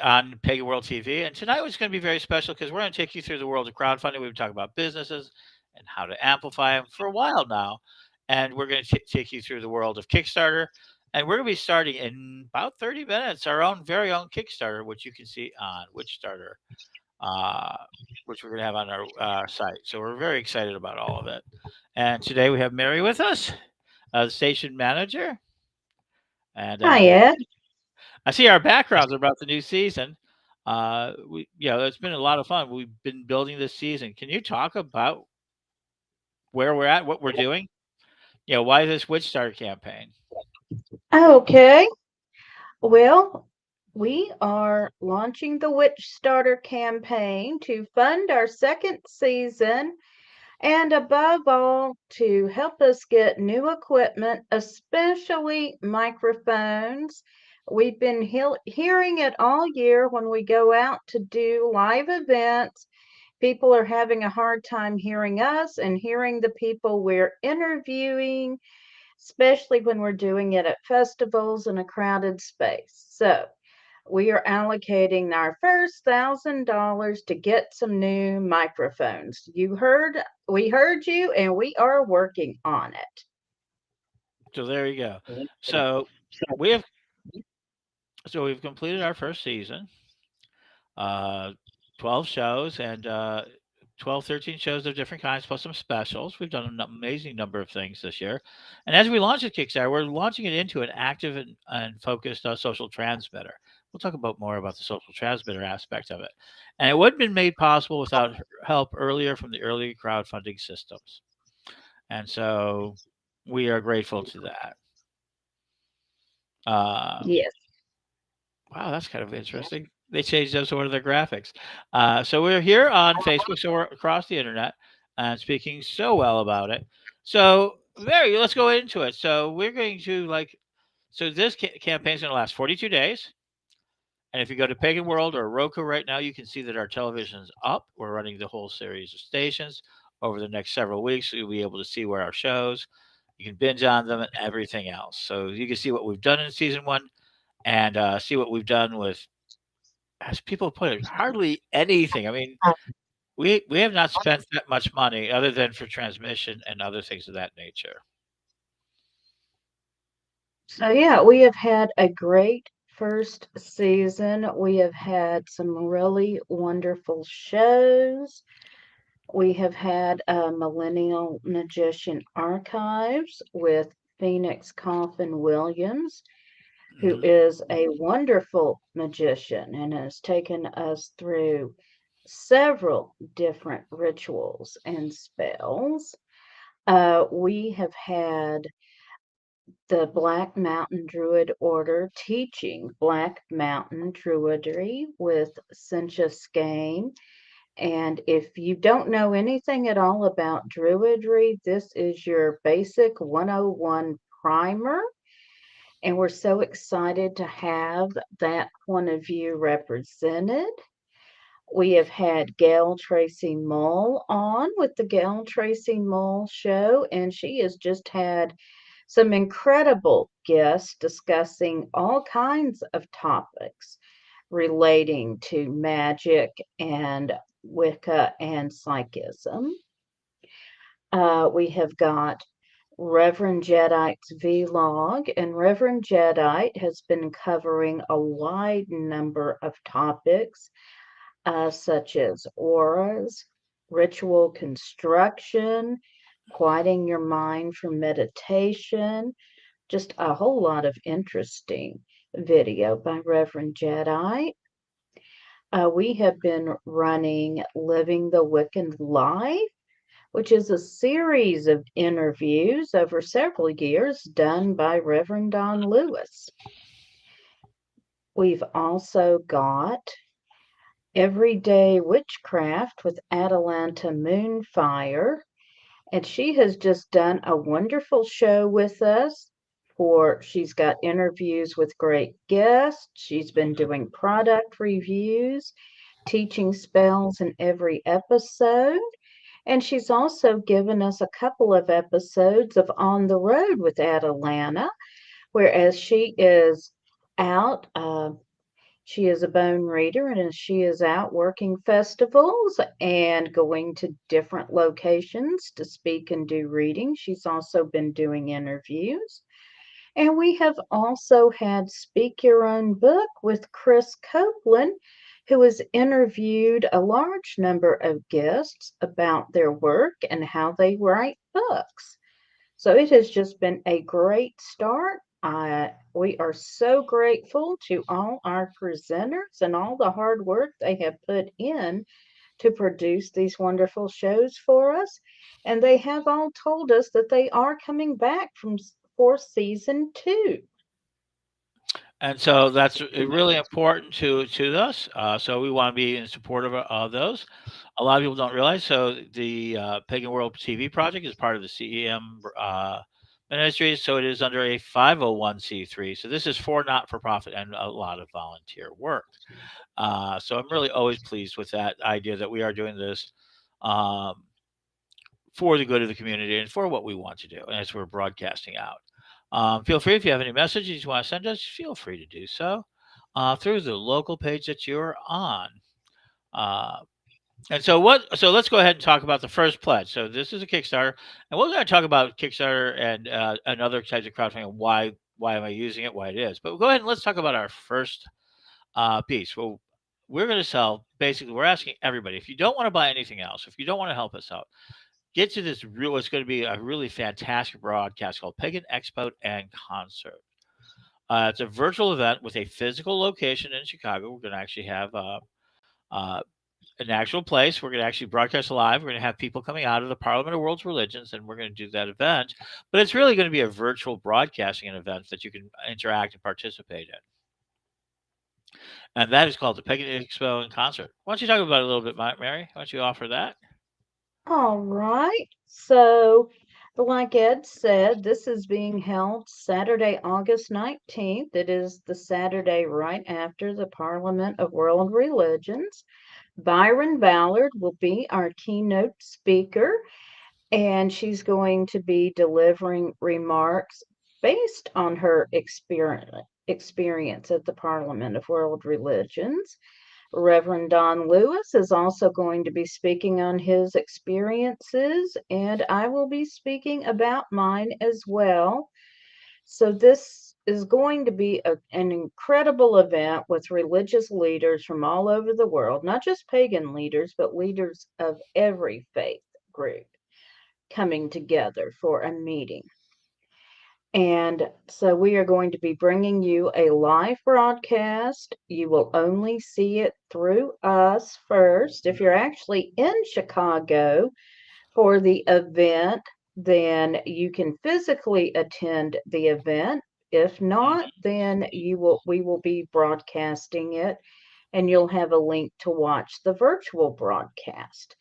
on Pagan World TV. And tonight was going to be very special because we're going to take you through the world of crowdfunding. We've talked about businesses and how to amplify them for a while now. And we're going to take you through the world of Kickstarter. And we're going to be starting in about 30 minutes our own very own Kickstarter, which you can see on WitchStarter, uh, which we're going to have on our site. So we're very excited about all of it. And today we have Mary with us, the station manager. And Hi, Ed. I see our backgrounds are about the new season. It's been a lot of fun. We've been building this season. Can you talk about where we're at, what we're doing? Why this Witch Star campaign? Okay. Well, we are launching the WitchStarter campaign to fund our second season and, above all, to help us get new equipment, especially microphones. We've been hearing it all year when we go out to do live events. People are having a hard time hearing us and hearing the people we're interviewing, especially when we're doing it at festivals in a crowded space. So we are allocating our first $1,000 to get some new microphones. We heard you, and we are working on it. So there you go. So we have we've completed our first season, uh, 12 shows and 12, 13 shows of different kinds, plus some specials. We've done an amazing number of things this year. And as we launch the Kickstarter, we're launching it into an active and focused social transmitter. We'll talk about more about the social transmitter aspect of it. And it wouldn't have been made possible without help earlier from the early crowdfunding systems. And so we are grateful to that. Uh, Yes. Wow, that's kind of interesting. They changed those one of their graphics. So we're here on Facebook, so we're across the internet and speaking so well about it. So, Mary, let's go into it. So we're going to so this campaign is going to last 42 days. And if you go to Pagan World or Roku right now, you can see that our television is up. We're running the whole series of stations over the next several weeks. So you'll be able to see where our shows. You can binge on them and everything else. So you can see what we've done in season one and see what we've done with, as people put it, hardly anything. I mean, we have not spent that much money other than for transmission and other things of that nature. So, yeah, we have had a great first season. We have had some really wonderful shows. We have had Millennial Magician Archives with Phoenix Coffin Williams, who Mhm. is a wonderful magician and has taken us through several different rituals and spells. We have had the Black Mountain Druid Order teaching Black Mountain Druidry with Cynthia Skane. And if you don't know anything at all about Druidry, this is your basic 101 primer. And we're so excited to have that point of view represented. We have had Gail Tracy Mull on with the Gail Tracy Mull Show, and she has just had some incredible guests discussing all kinds of topics relating to magic and Wicca and psychism. We have got Reverend Jedi's vlog, and Reverend Jedi has been covering a wide number of topics, such as auras, ritual construction, quieting your mind for meditation, just a whole lot of interesting video by Reverend Jedi. We have been running Living the Wiccan Life, which is a series of interviews over several years done by Reverend Don Lewis. We've also got Everyday Witchcraft with Atalanta Moonfire, and she has just done a wonderful show with us. She's got interviews with great guests. She's been doing product reviews, teaching spells in every episode. And she's also given us a couple of episodes of On the Road with Atalanta, whereas she is out She is a bone reader and she is out working festivals and going to different locations to speak and do readings. She's also been doing interviews. And we have also had Speak Your Own Book with Chris Copeland, who has interviewed a large number of guests about their work and how they write books. So it has just been a great start. We are so grateful to all our presenters and all the hard work they have put in to produce these wonderful shows for us. And they have all told us that they are coming back for season two. And so that's really important to us. So we want to be in support of those. A lot of people don't realize. So the Pagan World TV project is part of the CEM ministry. So it is under a 501c3. So this is for not for profit and a lot of volunteer work. So I'm really always pleased with that idea that we are doing this um, for the good of the community and for what we want to do, and as we're broadcasting out. Feel free if you have any messages you want to send us, feel free to do so through the local page that you're on. Uh, and so what? So let's go ahead and talk about the first pledge. So this is a Kickstarter, and we're going to talk about Kickstarter and other types of crowdfunding. And why am I using it? Why it is? But we'll go ahead and let's talk about our first piece. Well, we're going to sell. Basically, we're asking everybody if you don't want to buy anything else, if you don't want to help us out, get to this real. It's going to be a really fantastic broadcast called Pagan Expo and Concert. It's a virtual event with a physical location in Chicago. We're going to actually have uh, an actual place. We're going to actually broadcast live. We're going to have people coming out of the Parliament of World's Religions, and we're going to do that event. But it's really going to be a virtual broadcasting event that you can interact and participate in. And that is called the Pagan Expo and Concert. Why don't you talk about it a little bit, Mary? Why don't you offer that? All right. So, like Ed said, this is being held Saturday, August 19th. It is the Saturday right after the Parliament of World Religions. Byron Ballard will be our keynote speaker, and she's going to be delivering remarks based on her experience at the Parliament of World Religions. Reverend Don Lewis is also going to be speaking on his experiences, and I will be speaking about mine as well. So, this is going to be an incredible event with religious leaders from all over the world, not just pagan leaders, but leaders of every faith group coming together for a meeting. And so we are going to be bringing you a live broadcast. You will only see it through us first. If you're actually in Chicago for the event, then you can physically attend the event. If not, then we will be broadcasting it and you'll have a link to watch the virtual broadcast.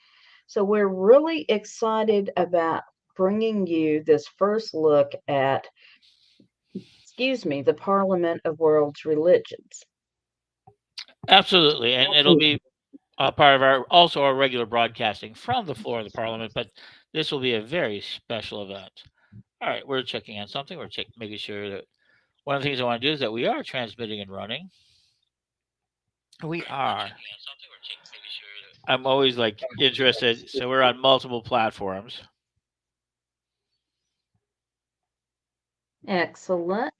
So we're really excited about bringing you this first look at, the Parliament of World's Religions. Absolutely, and it'll be part of our also our regular broadcasting from the floor of the Parliament. But this will be a very special event. All right, we're checking on something. Making sure that one of the things I want to do is that we are transmitting and running. We are. I'm always like interested. So we're on multiple platforms. Excellent.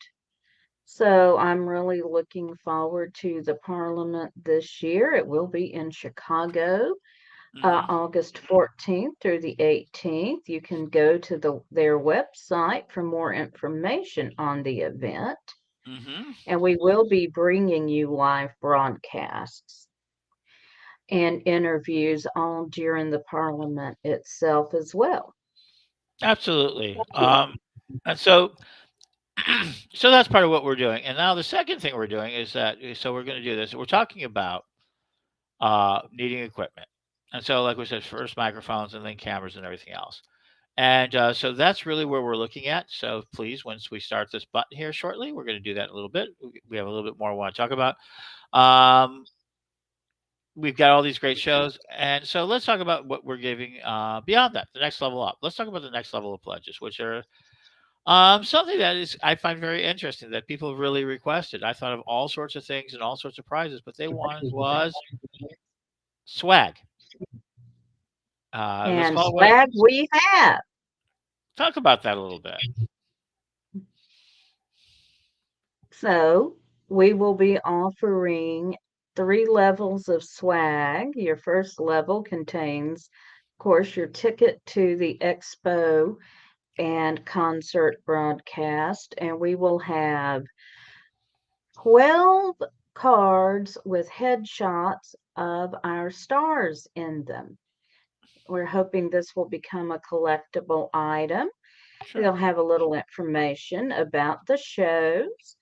So I'm really looking forward to the Parliament this year. It will be in Chicago, Hmm. August 14th through the 18th. You can go to their website for more information on the event. Hmm. And we will be bringing you live broadcasts and interviews all during the Parliament itself as well. Absolutely. And so so that's part of what we're doing. And now the second thing we're doing is that so we're going to do this. We're talking about needing equipment. And so, like we said, first microphones and then cameras and everything else. And so that's really where we're looking at. So please, once we start this button here shortly, we're going to do that in a little bit. We have a little bit more we want to talk about. Um, we've got all these great shows. And so let's talk about what we're giving beyond that, the next level up. Let's talk about the next level of pledges, which are Something that is I find very interesting that people really requested. I thought of all sorts of things and all sorts of prizes, but they wanted was swag. It was And called what? swag we have. Talk about that a little bit. So we will be offering 3 levels of swag. Your first level contains, of course, your ticket to the expo and concert broadcast, and we will have 12 cards with headshots of our stars in them. We're hoping this will become a collectible item. They'll Sure. have a little information about the shows.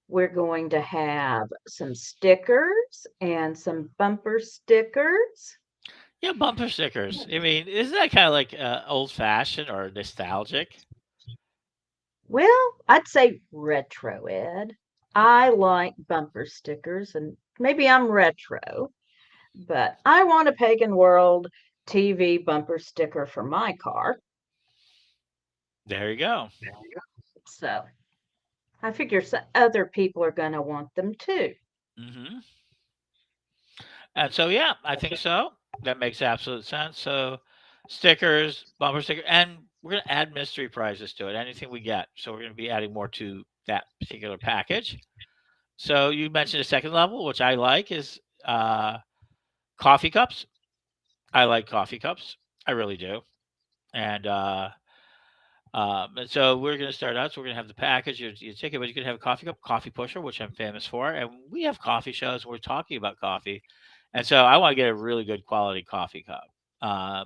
We're going to have some stickers and some bumper stickers. Yeah, bumper stickers. I mean, isn't that kind of like old fashioned or nostalgic? Well, I'd say retro, Ed. I Okay. like bumper stickers, and maybe I'm retro, but I want a Pagan World TV bumper sticker for my car. There you go. So I figure other people are going to want them too. Hmm. And so, yeah, I think so. That makes absolute sense. So, stickers, bumper sticker, and we're going to add mystery prizes to it. Anything we get. So, we're going to be adding more to that particular package. So, you mentioned a second level, which I like, is coffee cups. I like coffee cups. I really do. And so we're going to start out. So we're going to have the package, your ticket, but you can have a coffee cup, coffee pusher, which I'm famous for. And we have coffee shows. We're talking about coffee, and so I want to get a really good quality coffee cup,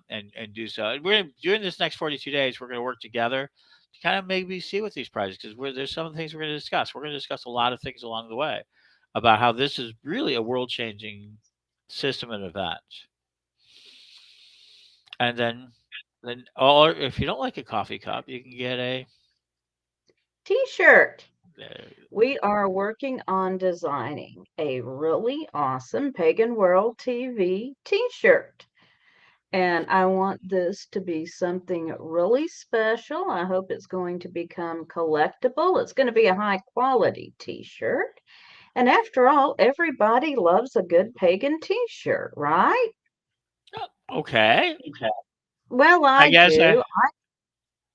and do so. And we're gonna, during this next 42 days, we're going to work together to kind of maybe see what these prizes because there's some things we're going to discuss. We're going to discuss a lot of things along the way about how this is really a world changing system and event. And then, or if you don't like a coffee cup, you can get a T-shirt. uh, We are working on designing a really awesome Pagan World TV T-shirt. And I want this to be something really special. I hope it's going to become collectible. It's going to be a high quality T-shirt. And after all, everybody loves a good pagan T-shirt, right? okay. Well, I I guess I. do.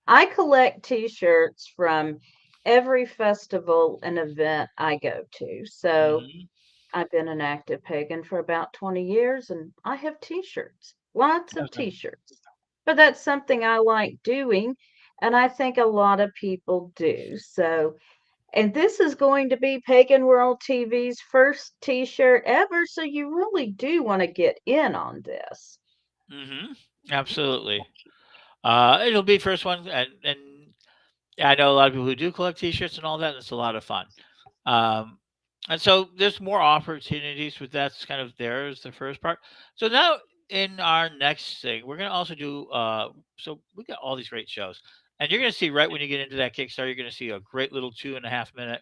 I collect T-shirts from every festival and event I go to. So Mhm. I've been an active pagan for about 20 years and I have T-shirts, lots of Okay. T-shirts. But that's something I like doing, and I think a lot of people do. So, and this is going to be Pagan World TV's first T-shirt ever, so you really do want to get in on this. Mhm. Absolutely. It'll be first one, and I know a lot of people who do collect T-shirts and all that. And it's a lot of fun. Um, and so there's more opportunities with that's kind of there is the first part. So now in our next thing, we're gonna also do. So we got all these great shows, and you're gonna see right when you get into that Kickstarter, you're gonna see a great little 2.5 minute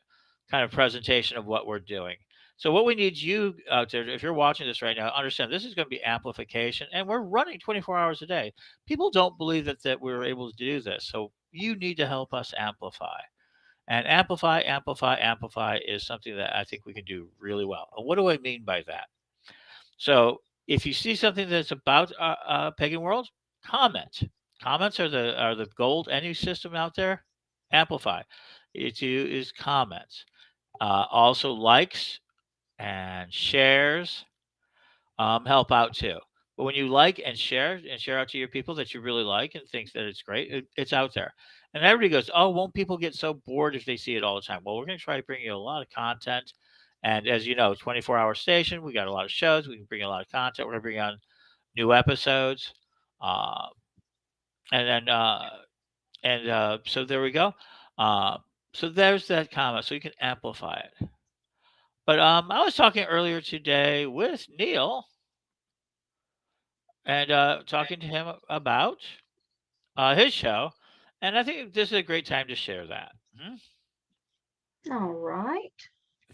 kind of presentation of what we're doing. So what we need you out there, if you're watching this right now, understand this is going to be amplification, and we're running 24 hours a day. People don't believe that we're able to do this, so you need to help us amplify. And amplify, amplify, amplify is something that I think we can do really well. And what do I mean by that? So if you see something that's about pagan world, comment. Comments are the gold any system out there. Amplify. It is comments. Also likes and shares help out too. But when you like and share out to your people that you really like and think that it's great, it's out there. And everybody goes, "Oh, won't people get so bored if they see it all the time?" Well, we're going to try to bring you a lot of content. And as you know, 24-hour station, we got a lot of shows. We can bring a lot of content. We're going to bring on new episodes. Uh, and then, so there we go. Uh, so there's that comment. So you can amplify it. But I was talking earlier today with Neil and talking to him about his show, and I think this is a great time to share that. Mhm. All right.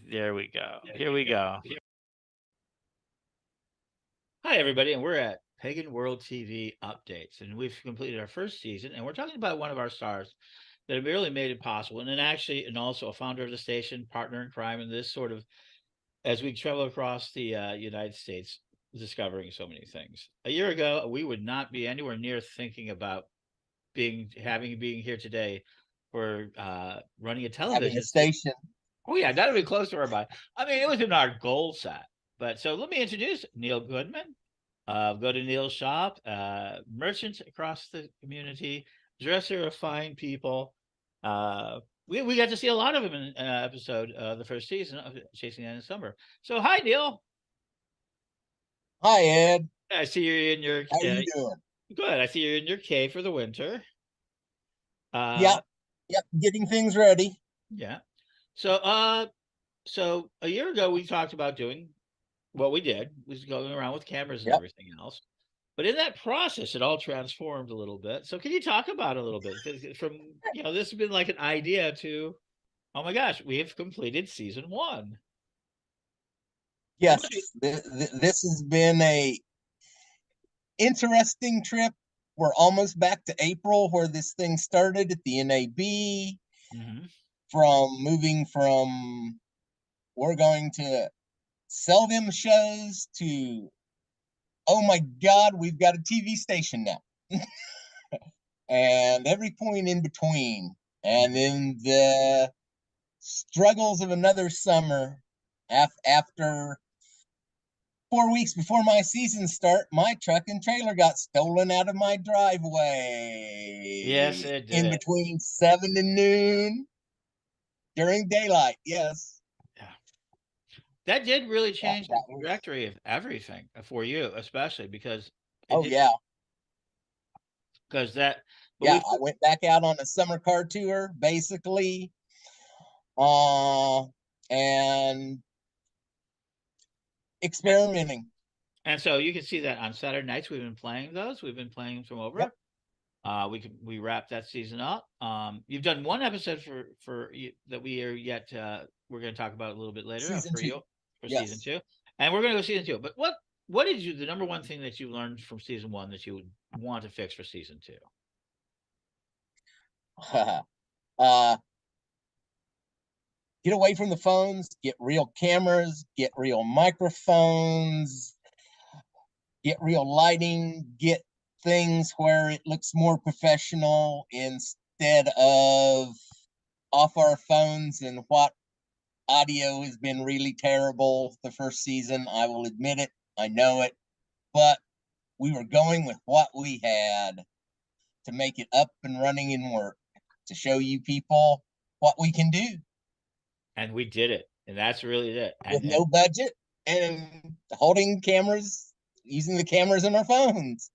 There we go. Here we go. Hi, everybody, and we're at Pagan World TV Updates, and we've completed our first season, and we're talking about one of our stars. that have really made it possible. And then actually, and also a founder of the station, partner in crime, and this sort of as we travel across the United States, discovering so many things. A year ago, we would not be anywhere near thinking about being here today for running a having a television station. station. Oh yeah, that'd be close to our body. I mean, it was in our goal set. But so let me introduce Neil Goodman. Go to Neil's shop, merchant across the community, dresser of fine people. We got to see a lot of him in episode the first season of Chasing Anne in Summer. So hi Neil. Hi, Ed. I see you're in your How you doing? good. I see you're in your cave for the winter. Uh, Yep, yep. Getting things ready. yeah. So so a year ago we talked about doing what we did was going around with cameras and Yep. everything else. But in that process, it all transformed a little bit. So can you talk about it a little bit? Because from this has been like an idea to, oh my gosh, we have completed season one. Yes, this has been a interesting trip. We're almost back to April, where this thing started at the NAB. Mm-hmm. From moving from we're going to sell them shows to oh my God, we've got a TV station now, and every point in between, and then the struggles of another summer. After 4 weeks before my season start, my truck and trailer got stolen out of my Yes, driveway it in did. between 7 and noon during daylight. Yes. Yeah. That did really that, change the that was trajectory of everything for you, especially because it oh did yeah. because that. But Yeah, we I went back out on a summer car tour, basically, uh, and experimenting. and so you can see that on Saturday nights we've been playing those. We've been playing from Yep, over. We wrapped that season up. You've done one episode that we are yet. We're going to talk about a little bit later season for two. you for season Yes. two, and we're going to go season two. But what did you the number one thing that you learned from season one that you would want to fix for season two? uh, get away from the phones, get real cameras, get real microphones, get real lighting, get things where it looks more professional instead of off our phones. And what audio has been really terrible the first season, I will admit it. I know it. But we were going with what we had to make it up and running and work, to show you people what we can do And we did it, and that's really it. with And no budget and holding cameras, using the cameras in our phones.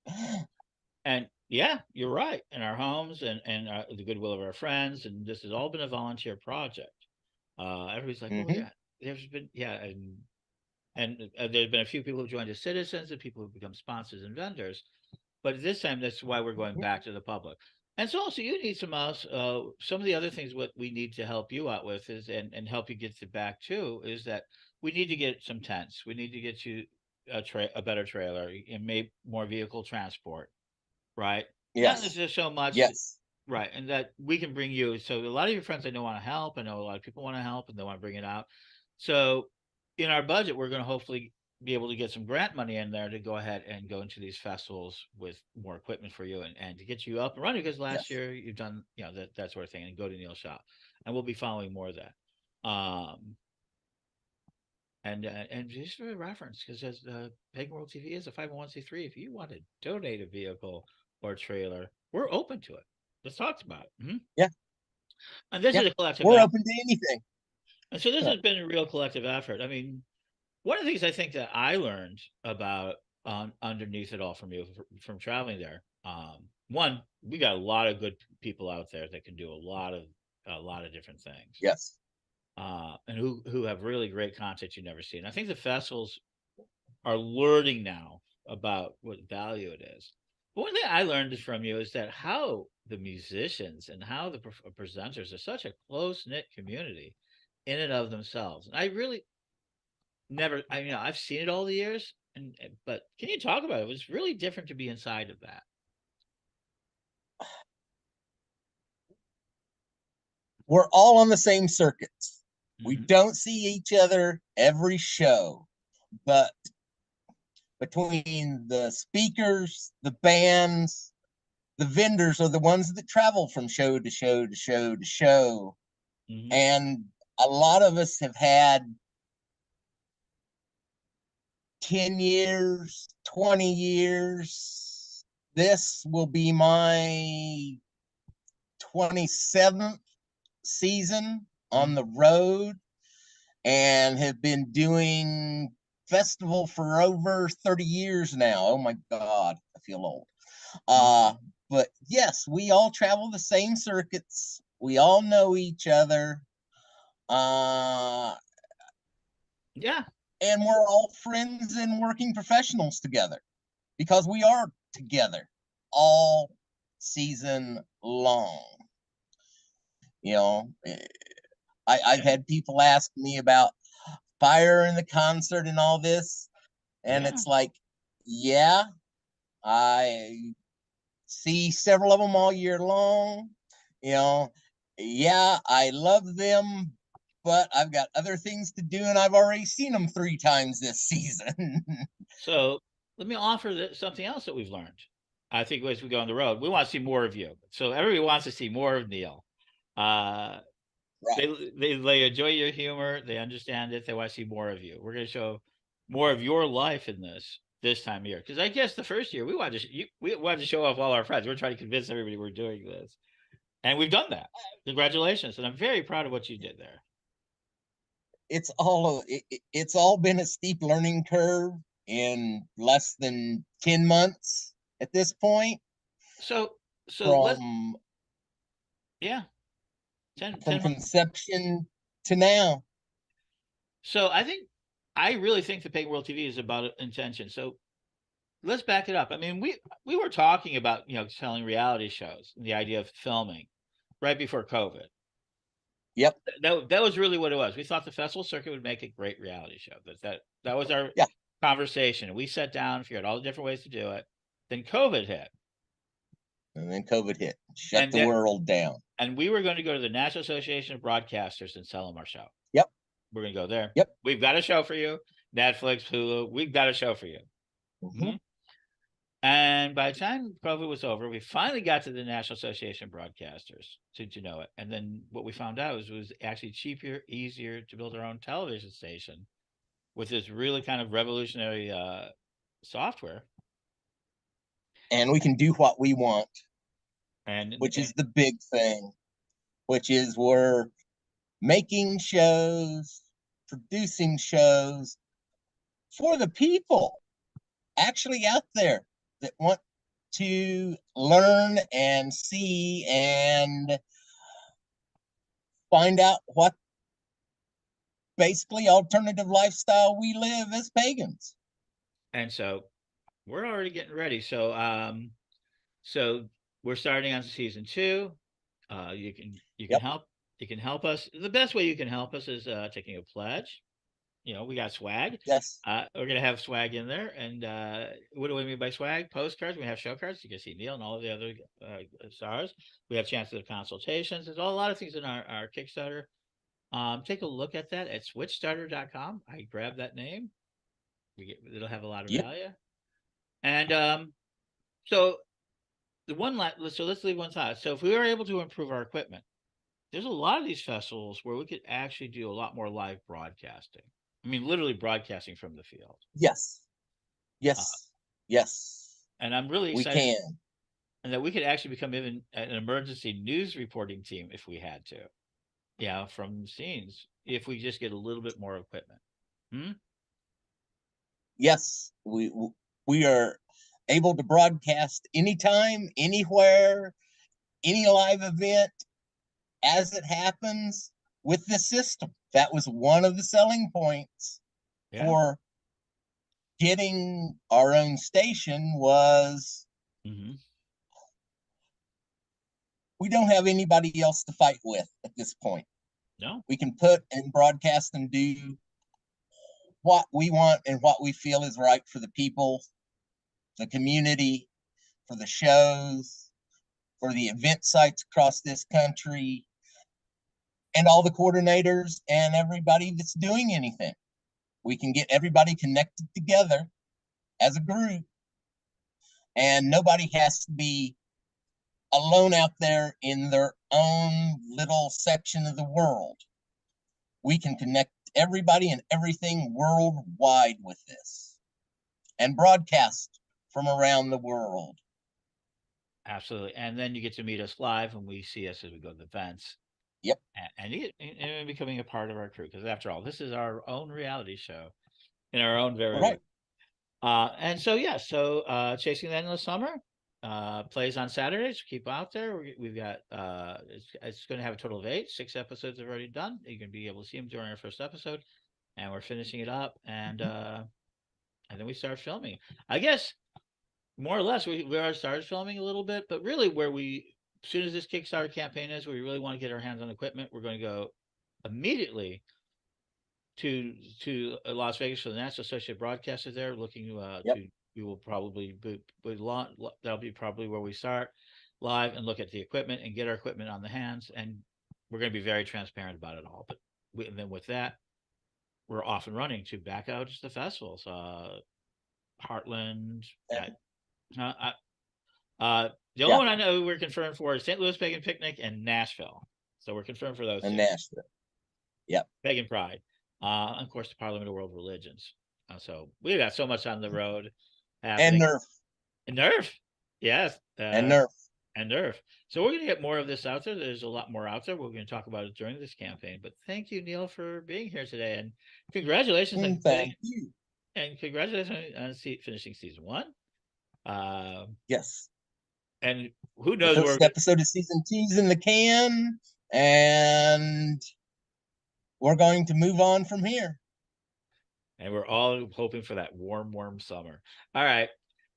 and yeah, you're right. In our homes and the goodwill of our friends, and this has all been a volunteer project. Everybody's like, oh Mm-hmm. yeah, there's been and there's been a few people who joined as citizens and people who become sponsors and vendors. But this time, that's why we're going back to the public. And so, also, you need some of the other things what we need to help you out with is and help you get to back too is that we need to get some tents. We need to get you a better trailer and maybe more vehicle transport, right? Not Yes. necessarily so much, Yes. right? And that we can bring you. So a lot of your friends I know want to help. I know a lot of people want to help and they want to bring it out. So in our budget, we're going to hopefully be able to get some grant money in there to go ahead and go into these festivals with more equipment for you and to get you up and running because last Yes. year you've done that sort of thing and go to Neil's shop and we'll be following more of that. And just for reference, because as Pagan World TV is a 501c3, if you want to donate a vehicle or trailer, we're open to it. Let's talk about it. Yeah. And this Yeah. is a collective We're effort. open to anything. And so this has been a real collective effort. I mean, one of the things I think that I learned about underneath it all from you from traveling there, one, we got a lot of good people out there that can do a lot of different things, Yes. and who have really great content you never seen. I think the festivals are learning now about what value it is. But one thing I learned from you is that how the musicians and how the presenters are such a close knit community in and of themselves. And I really never, I've seen it all the years, but can you talk about it? It was really different to be inside of that. we're all on the same circuits. We Mhm. don't see each other every show, but between the speakers, the bands, the vendors are the ones that travel from show to show to show to show. Mhm. And a lot of us have had 10 years, 20 years. This will be my 27th season on the road, and have been doing festival for over 30 years now. Oh my God, I feel old. But yes, we all travel the same circuits. We all know each other. Yeah. And we're all friends and working professionals together because we are together all season long. You know, I've had people ask me about fire in the concert and all this. And Yeah. it's like, yeah, I see several of them all year long. You know, yeah, I love them, but I've got other things to do, and I've already seen them 3 times this season. So let me offer something else that we've learned. I think as we go on the road, we want to see more of you. So everybody wants to see more of Neil. Uh, Right. they enjoy your humor. They understand it. They want to see more of you. We're going to show more of your life in this time of year. Because I guess the first year we wanted we wanted to show off all our friends. We're trying to convince everybody we're doing this, and we've done that. Congratulations, and I'm very proud of what you did there. It's all been a steep learning curve in less than 10 months at this point. So let's From yeah 10 months. conception to now. So I really think the Pagan World TV is about intention. So let's back it up. I mean, we were talking about selling reality shows and the idea of filming right before COVID. Yep. That was really what it was. We thought the festival circuit would make a great reality show. That was our Yeah. conversation. We sat down, figured out all the different ways to do it. Then COVID hit, And then COVID hit, shut and the world down. and we were going to go to the National Association of Broadcasters and sell them our show. Yep. We're going to go there. Yep. We've got a show for you. Netflix, Hulu. We've got a show for you. Mm-hmm. And by the time COVID was over, we finally got to the National Association of Broadcasters to know it. And then what we found out was it was actually cheaper, easier to build our own television station with this really kind of revolutionary software. And we can do what we want, And which is the big thing, which is we're making shows, producing shows for the people actually out there that want to learn and see and find out what basically alternative lifestyle we live as pagans. And so we're already getting ready. So we're starting on season 2. You can Yep. help. You can help us. The best way you can help us is taking a pledge. We got swag. Yes. We're gonna have swag in there, and what do we mean by swag? Postcards. We have show cards. You can see Neil and all of the other stars. We have chances of consultations. There's a lot of things in our Kickstarter. Take a look at that at WitchStarter.com. I grabbed that name. It'll have a lot of Yep. value. And so so let's leave one side. So if we were able to improve our equipment, there's a lot of these festivals where we could actually do a lot more live broadcasting. I mean, literally broadcasting from the field. Yes. Yes. Yes. And I'm really We excited, can. and that we could actually become even an emergency news reporting team if we had to. From scenes, if we just get a little bit more equipment. Yes, we are able to broadcast anytime, anywhere, any live event as it happens with the system. That was one of the selling points for getting our own station was we don't have anybody else to fight with at this point. No. We can put and broadcast and do what we want and what we feel is right for the people, the community, for the shows, for the event sites across this country. and all the coordinators and everybody that's doing anything. We can get everybody connected together as a group, and nobody has to be alone out there in their own little section of the world. We can connect everybody and everything worldwide with this and broadcast from around the world. Absolutely. And then you get to meet us live and we see us as we go to the events. Yep. And you get and becoming a part of our crew. Because after all, this is our own reality show in our own very way. And so, yeah, Chasing the Endless Summer plays on Saturdays. Keep out there. We've got, it's going to have a total of 8. 6 episodes have already done. You can be able to see them during our first episode. And we're finishing it up. And then we start filming. I guess more or less we already started filming a little bit, but really as soon as this Kickstarter campaign is, we really want to get our hands on equipment. We're going to go immediately to Las Vegas for the National Associate Broadcasters there, looking to we will probably that'll be probably where we start live and look at the equipment and get our equipment on the hands, and we're going to be very transparent about it all. But and then with that, we're off and running to back out to the festivals, Heartland. The only one I know we're confirmed for is St. Louis Pagan Picnic and Nashville. So we're confirmed for those. And Nashville. Yep. Pagan Pride. And of course, the Parliament of World Religions. So we've got so much on the road happening. And Nerf. Yes. And Nerf. So we're going to get more of this out there. There's a lot more out there. We're going to talk about it during this campaign. But thank you, Neil, for being here today. And congratulations. Thank you. And congratulations on finishing season 1. Yes. And who knows? The first episode of season 2's in the can, and we're going to move on from here. And we're all hoping for that warm summer. All right,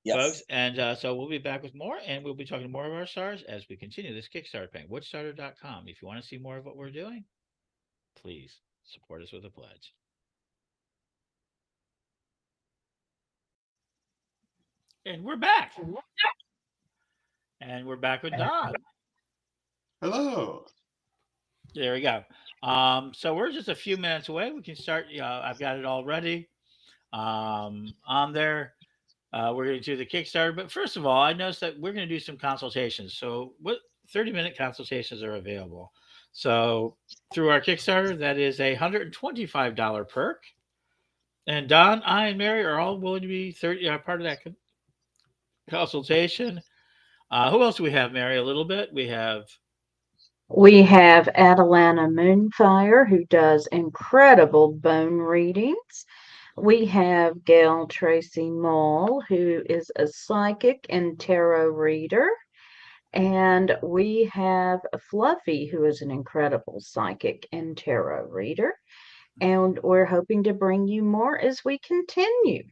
folks. And so we'll be back with more, and we'll be talking to more of our stars as we continue this Kickstarter campaign. WitchStarter.com. If you want to see more of what we're doing, please support us with a pledge. And we're back. And we're back with Don. Hello. There we go. So we're just a few minutes away. We can start. I've got it all ready on there. We're going to do the Kickstarter. But first of all, I noticed that we're going to do some consultations. So what 30-minute consultations are available. So through our Kickstarter, that is a $125 perk. And Don, I, and Mary are all willing to be part of that consultation. Who else do we have, Mary? A little bit. We have Atalanta Moonfire, who does incredible bone readings. We have Gail Tracy Mull, who is a psychic and tarot reader. And we have Fluffy, who is an incredible psychic and tarot reader. And we're hoping to bring you more as we continue.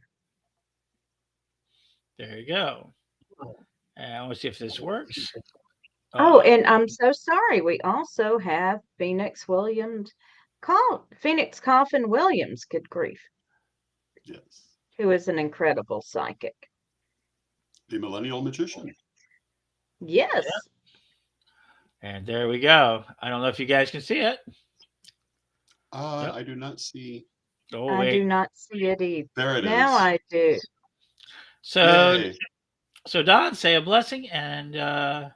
There you go. And I want to see if this works. And I'm so sorry. We also have Phoenix Coffin Williams, good grief. Yes. Who is an incredible psychic. The Millennial Magician. Yes. And there we go. I don't know if you guys can see it. I do not see. Oh, I do not see it either. There it is. Now I do. So Don, say a blessing and go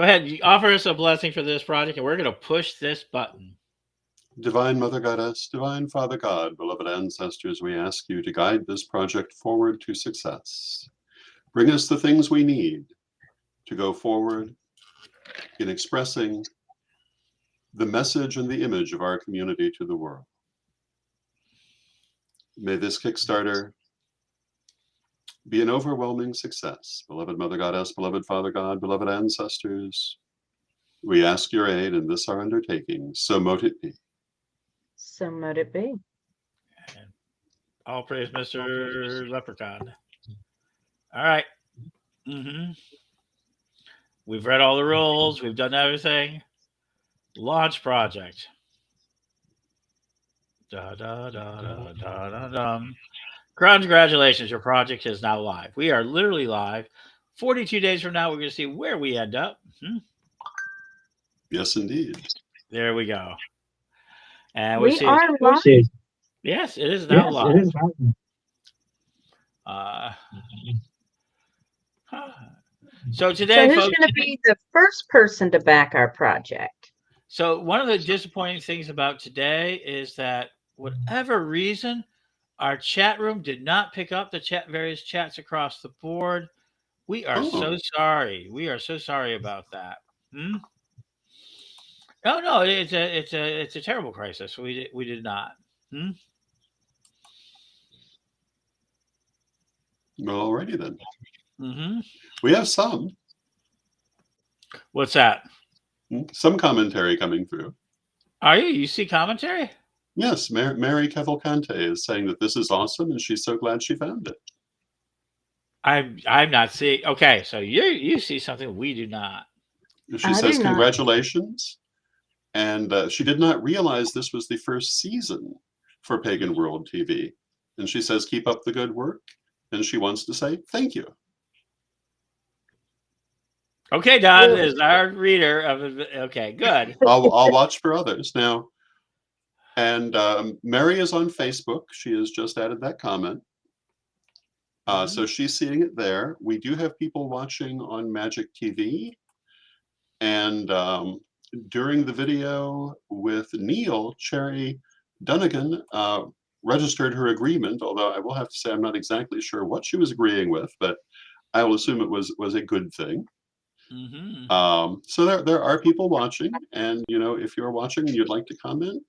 ahead. You offer us a blessing for this project, and we're going to push this button. Divine Mother Goddess, Divine Father God, beloved ancestors, we ask you to guide this project forward to success. Bring us the things we need to go forward in expressing the message and the image of our community to the world. May this Kickstarter be an overwhelming success. Beloved Mother Goddess, beloved Father God, beloved ancestors, we ask your aid in this our undertaking. So mote it be. So mote it be. And all praise Mr. Leprechaun. All right. We've read all the rules. We've done everything. Launch project. Congratulations. Your project is now live. We are literally live. 42 days from now, we're going to see where we end up. Yes, indeed. There we go. And we We see. are live. Yes, it is now live. So So today, who's folks. going to be the first person to back our project? So one of the disappointing things about today is that whatever reason, our chat room did not pick up the various chats across the board. We are so Oh, sorry. We are so sorry about that. Hmm? No, no, it's a terrible crisis. We did not. Hmm? alrighty then. Hmm. We have some What's that? commentary coming through. Are you? You see commentary? Yes, Mary Cavalcante is saying that this is awesome and she's so glad she found it. I'm not seeing. Okay, so you see something we do not. She I says do not. congratulations, and she did not realize this was the first season for Pagan World TV. And she says keep up the good work, and she wants to say thank you. Okay, Don Well, is our reader of. Okay, good. I'll watch for others now. And Mary is on Facebook. She has just added that comment. So she's seeing it there. We do have people watching on Magic TV. And during the video with Neil, Cherry Dunnigan registered her agreement, although I will have to say I'm not exactly sure what she was agreeing with, but I will assume it was a good thing. So there are people watching, and if you're watching and you'd like to comment,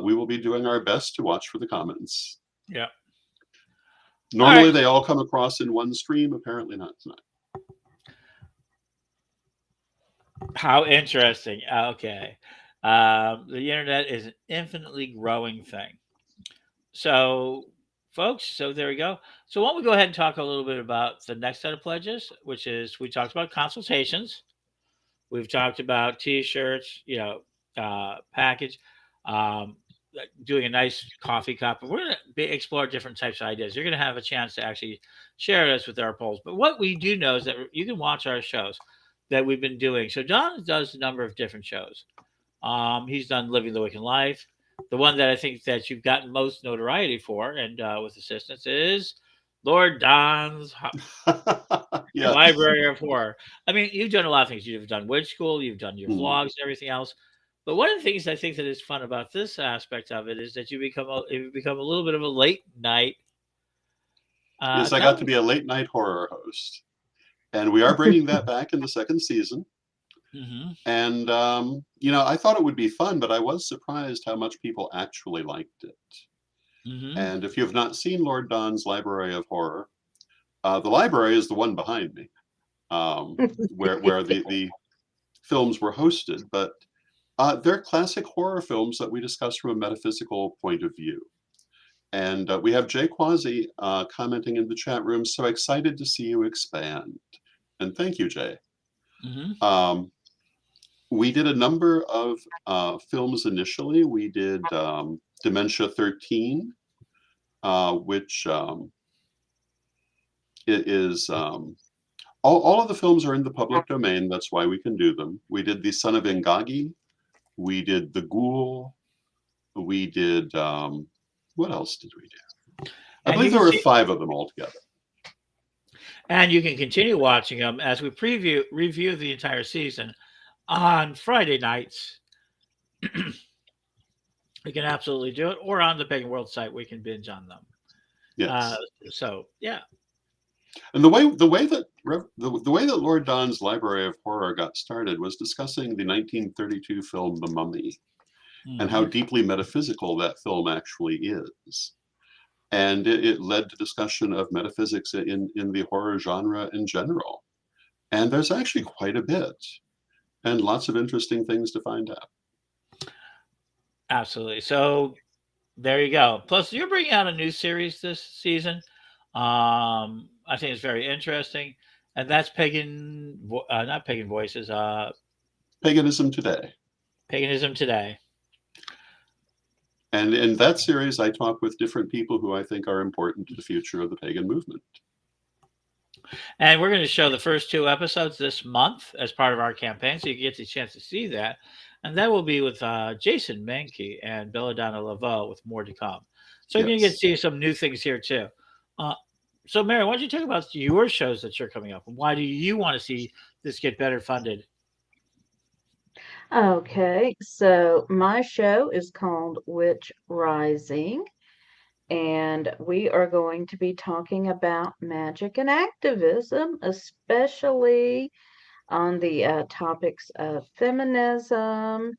we will be doing our best to watch for the comments. Yeah. Normally they all come across in one stream, apparently not tonight. How interesting. Okay. The internet is an infinitely growing thing. So, folks, so there we go. So, why don't we go ahead and talk a little bit about the next set of pledges, which is we talked about consultations. We've talked about T-shirts, package, um, doing a nice coffee cup. We're going to explore different types of ideas. You're going to have a chance to actually share this with our polls. But what we do know is that you can watch our shows that we've been doing. So Don does a number of different shows. He's done Living the Wicked Life. The one that I think that you've gotten most notoriety for, and with assistance, is Lord Don's Yeah. Library of Horror. I mean, you've done a lot of things. You've done Witch School, you've done your Mhm. vlogs and everything else. But one of the things I think that is fun about this aspect of it is that you become a little bit of a late night. Yes, I got to be a late night horror host, and we are bringing that back in the second season. And I thought it would be fun, but I was surprised how much people actually liked it. And if you have not seen Lord Don's Library of Horror, the library is the one behind me, where the films were hosted, but they're classic horror films that we discuss from a metaphysical point of view. And we have Jay Quasi commenting in the chat room, so excited to see you expand. And thank you, Jay. We did a number of films initially. We did Dementia 13, which is all of the films are in the public domain. That's why we can do them. We did The Son of Ingagi. We did The Ghoul. We did, what else did we do? I believe there were 5 of them altogether. And you can continue watching them as we review the entire season on Friday nights. We can absolutely do it, or on the Pagan World site, we can binge on them. Yes. So yeah. And the way that Lord Don's Library of Horror got started was discussing the 1932 film The Mummy, and how deeply metaphysical that film actually is. And it led to discussion of metaphysics in the horror genre in general. And there's actually quite a bit, and lots of interesting things to find out. Absolutely. So there you go. Plus, you're bringing out a new series this season. I think it's very interesting, and that's not Pagan Voices. Paganism Today. Paganism Today. And in that series, I talk with different people who I think are important to the future of the pagan movement. And we're going to show the first 2 episodes this month as part of our campaign, so you can get the chance to see that. And that will be with Jason Mankey and Belladonna Laveau with more to come. So you're going to get to Yes. see some new things here too. Uh, so Mary, why don't you talk about your shows that you're coming up, and why do you want to see this get better funded? Okay, so my show is called Witch Rising, and we are going to be talking about magic and activism, especially on the topics of feminism,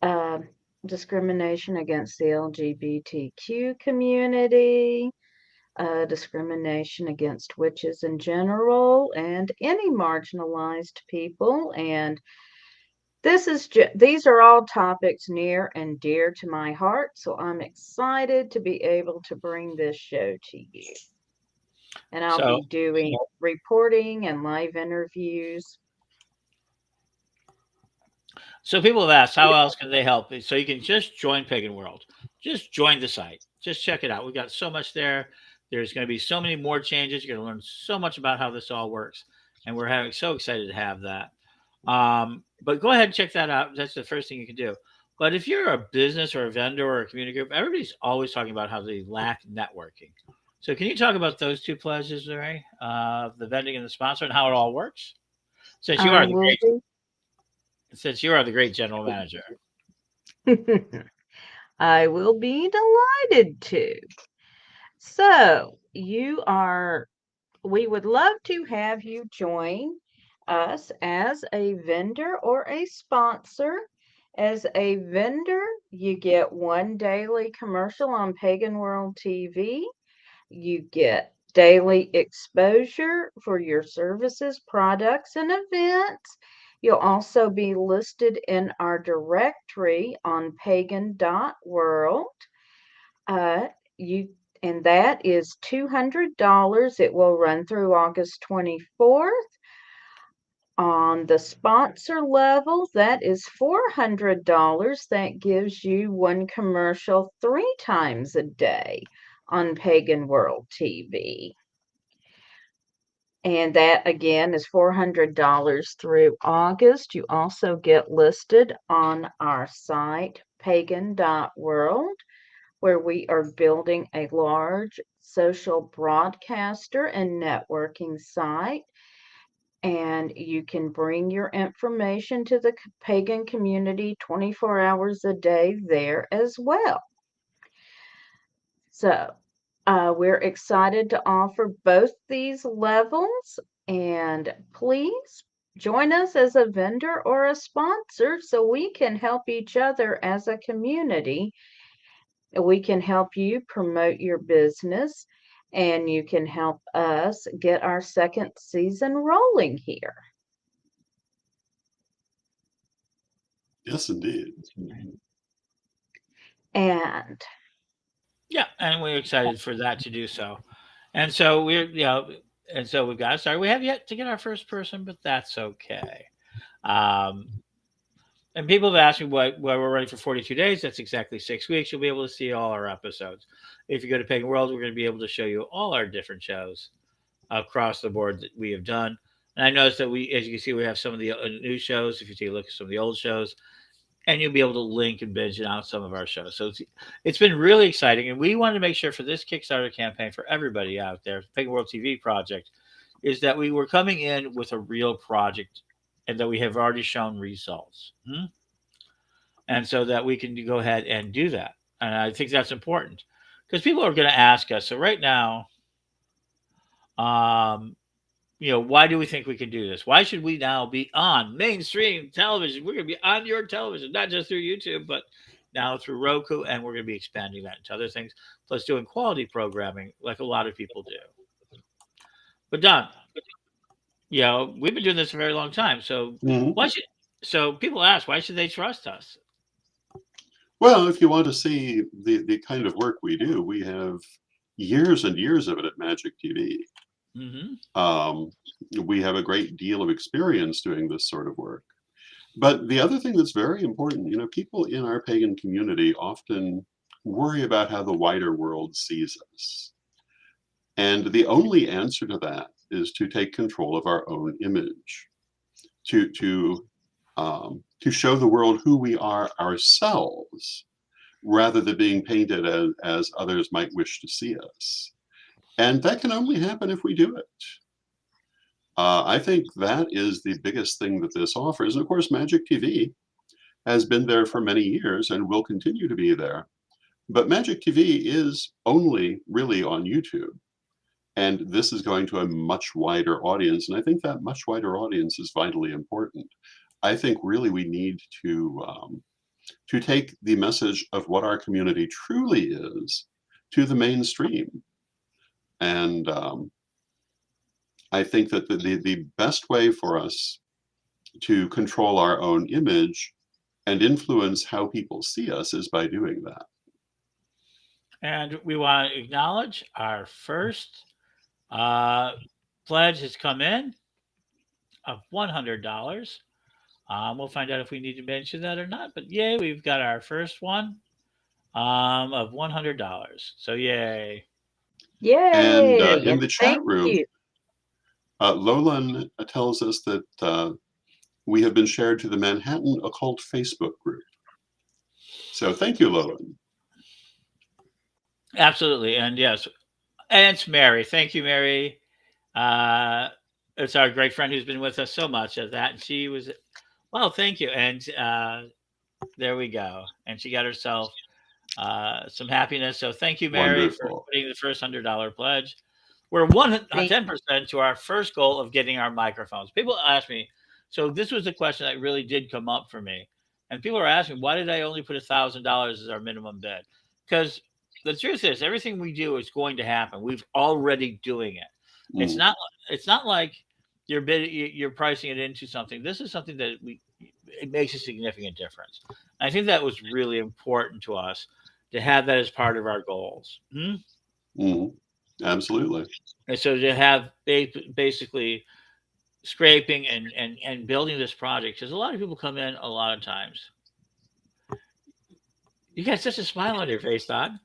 uh, discrimination against the LGBTQ community, discrimination against witches in general, and any marginalized people. And these are all topics near and dear to my heart, so I'm excited to be able to bring this show to you. And I'll So be doing reporting and live interviews. So people have asked, how else can they help? So you can just join Pagan World. Just join the site. Just check it out. We've got so much there. There's going to be so many more changes. You're going to learn so much about how this all works, and we're having so excited to have that. But go ahead and check that out. That's the first thing you can do. But if you're a business or a vendor or a community group, everybody's always talking about how they lack networking. So can you talk about those two pledges, Mary? The vending and the sponsor, and how it all works? Since you I are the will great, since you are the great general manager. be I will be delighted to. So, we would love to have you join us as a vendor or a sponsor. As a vendor, you get one daily commercial on Pagan World TV. You get daily exposure for your services, products, and events. You'll also be listed in our directory on pagan.world. Uh, you and that is $200. It will run through August 24th. On the sponsor level, that is $400. That gives you one commercial 3 times a day on Pagan World TV. And that again is $400 through August. You also get listed on our site, pagan.world, where we are building a large social broadcaster and networking site. And you can bring your information to the pagan community 24 hours a day there as well. So we're excited to offer both these levels, and please join us as a vendor or a sponsor so we can help each other as a community. We can help you promote your business, and you can help us get our second season rolling here. Yes, indeed. And Yeah, and we're excited for that to do so. And so and so we've got, sorry, we have yet to get our first person, but that's okay. Um, and people have asked me why we're running for 42 days. That's exactly 6 weeks. You'll be able to see all our episodes. If you go to Pagan World, we're going to be able to show you all our different shows across the board that we have done. And I noticed that as you can see, we have some of the new shows. If you take a look at some of the old shows, and you'll be able to link and binge out some of our shows. So it's been really exciting, and we wanted to make sure for this Kickstarter campaign for everybody out there, Pagan World TV project, is that we were coming in with a real project, and that we have already shown results, and so that we can go ahead and do that. And I think that's important because people are going to ask us. So right now, um, why do we think we can do this? Why should we now be on mainstream television? We're going to be on your television, not just through YouTube, but now through Roku, and we're going to be expanding that into other things, plus doing quality programming like a lot of people do. But Don, we've been doing this for a very long time. So Mhm. so people ask, why should they trust us? Well, if you want to see the kind of work we do, we have years and years of it at Magic TV. Hmm. We have a great deal of experience doing this sort of work. But the other thing that's very important, people in our pagan community often worry about how the wider world sees us. And the only answer to that is to take control of our own image, to show the world who we are ourselves, rather than being painted as others might wish to see us. And that can only happen if we do it. I think that is the biggest thing that this offers. And of course, Magic TV has been there for many years and will continue to be there. But Magic TV is only really on YouTube. And this is going to a much wider audience. And I think that much wider audience is vitally important. I think really we need to take the message of what our community truly is to the mainstream. And I think that the best way for us to control our own image and influence how people see us is by doing that. And we want to acknowledge our first pledge has come in of $100. We'll find out if we need to mention that or not. But yay, we've got our first one of $100. So yay. Yay! And in the And chat thank room, you. Lolan tells us that we have been shared to the Manhattan Occult Facebook group. So thank you, Lolan. Absolutely. And yes, and it's Mary. Thank you, Mary. It's our great friend who's been with us so much at that. And she was, well, thank you. And there we go. And she got herself some happiness. So thank you, Mary, for Wonderful. putting the first $100 pledge. We're 10% to our first goal of getting our microphones. People ask me, so this was a question that really did come up for me. And people are asking, why did I only put $1,000 as our minimum bid? Because the truth is, everything we do is going to happen. We've already doing it. It's not like you're pricing it into something. This is something that it makes a significant difference. I think that was really important to us to have that as part of our goals. Absolutely. And so to have basically scraping and building this project, because a lot of people come in a lot of times. You got such a smile on your face, Don.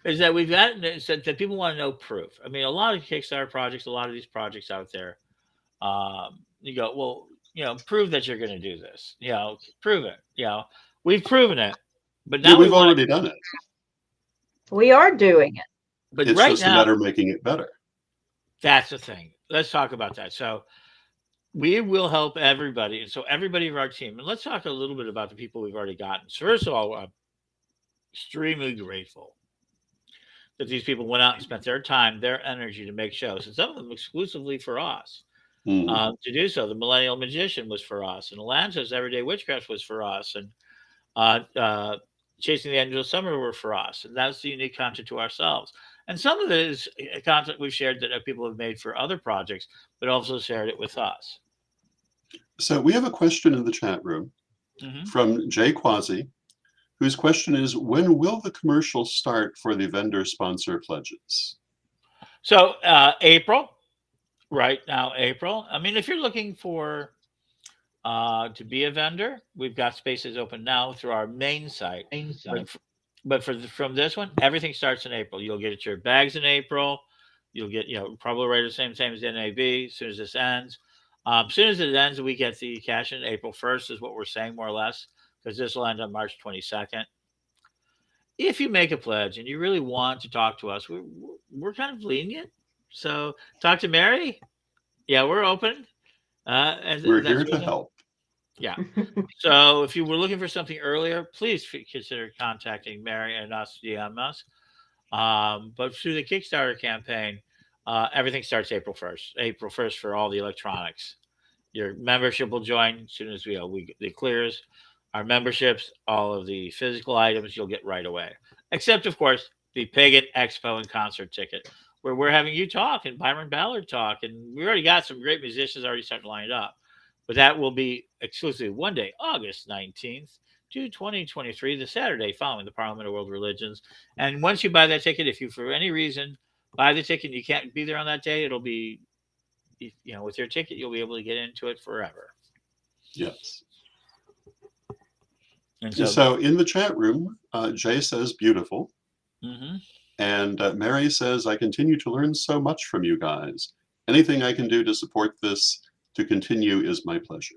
Is that we've got that people want to know proof. I mean, a lot of Kickstarter projects, a lot of these projects out there, you go, well, prove that you're going to do this. Prove it. We've proven it, but now we've already done it. We are doing it. But it's right just now, a matter of making it better. That's the thing. Let's talk about that. So we will help everybody. And so everybody of our team, and let's talk a little bit about the people we've already gotten. So first of all, I'm extremely grateful that these people went out and spent their time, their energy to make shows, and some of them exclusively for us. To do so, the Millennial Magician was for us, and Alonzo's Everyday Witchcraft was for us, and Chasing the Angel of Summer were for us, and that's the unique content to ourselves. And some of it is content we've shared that people have made for other projects, but also shared it with us. So we have a question in the chat room from Jay Quasi, whose question is, when will the commercial start for the vendor sponsor pledges? So April, right now, April. I mean, if you're looking for to be a vendor, we've got spaces open now through our main site. But from this one, everything starts in April. You'll get your bags in April. You'll get, probably right the same as the NAB as soon as this ends. As soon as it ends, we get the cash in April 1st is what we're saying, more or less, because this will end on March 22nd. If you make a pledge and you really want to talk to us, we're kind of lenient. So talk to Mary. Yeah, we're open. We're here to help. Yeah. So if you were looking for something earlier, please consider contacting Mary and us, DM us. But through the Kickstarter campaign, everything starts April 1st. April 1st for all the electronics. Your membership will join as soon as it clears. Our memberships, all of the physical items you'll get right away. Except, of course, the Pagan Expo and concert ticket, where we're having you talk and Byron Ballard talk. And we already got some great musicians already starting to line up. But that will be exclusively one day, August 19th to 2023, the Saturday following the Parliament of World Religions. And once you buy that ticket, if you, for any reason, buy the ticket and you can't be there on that day, it'll be, with your ticket, you'll be able to get into it forever. Yes. And so in the chat room, Jay says beautiful. And And Mary says, I continue to learn so much from you guys. Anything I can do to support this to continue is my pleasure.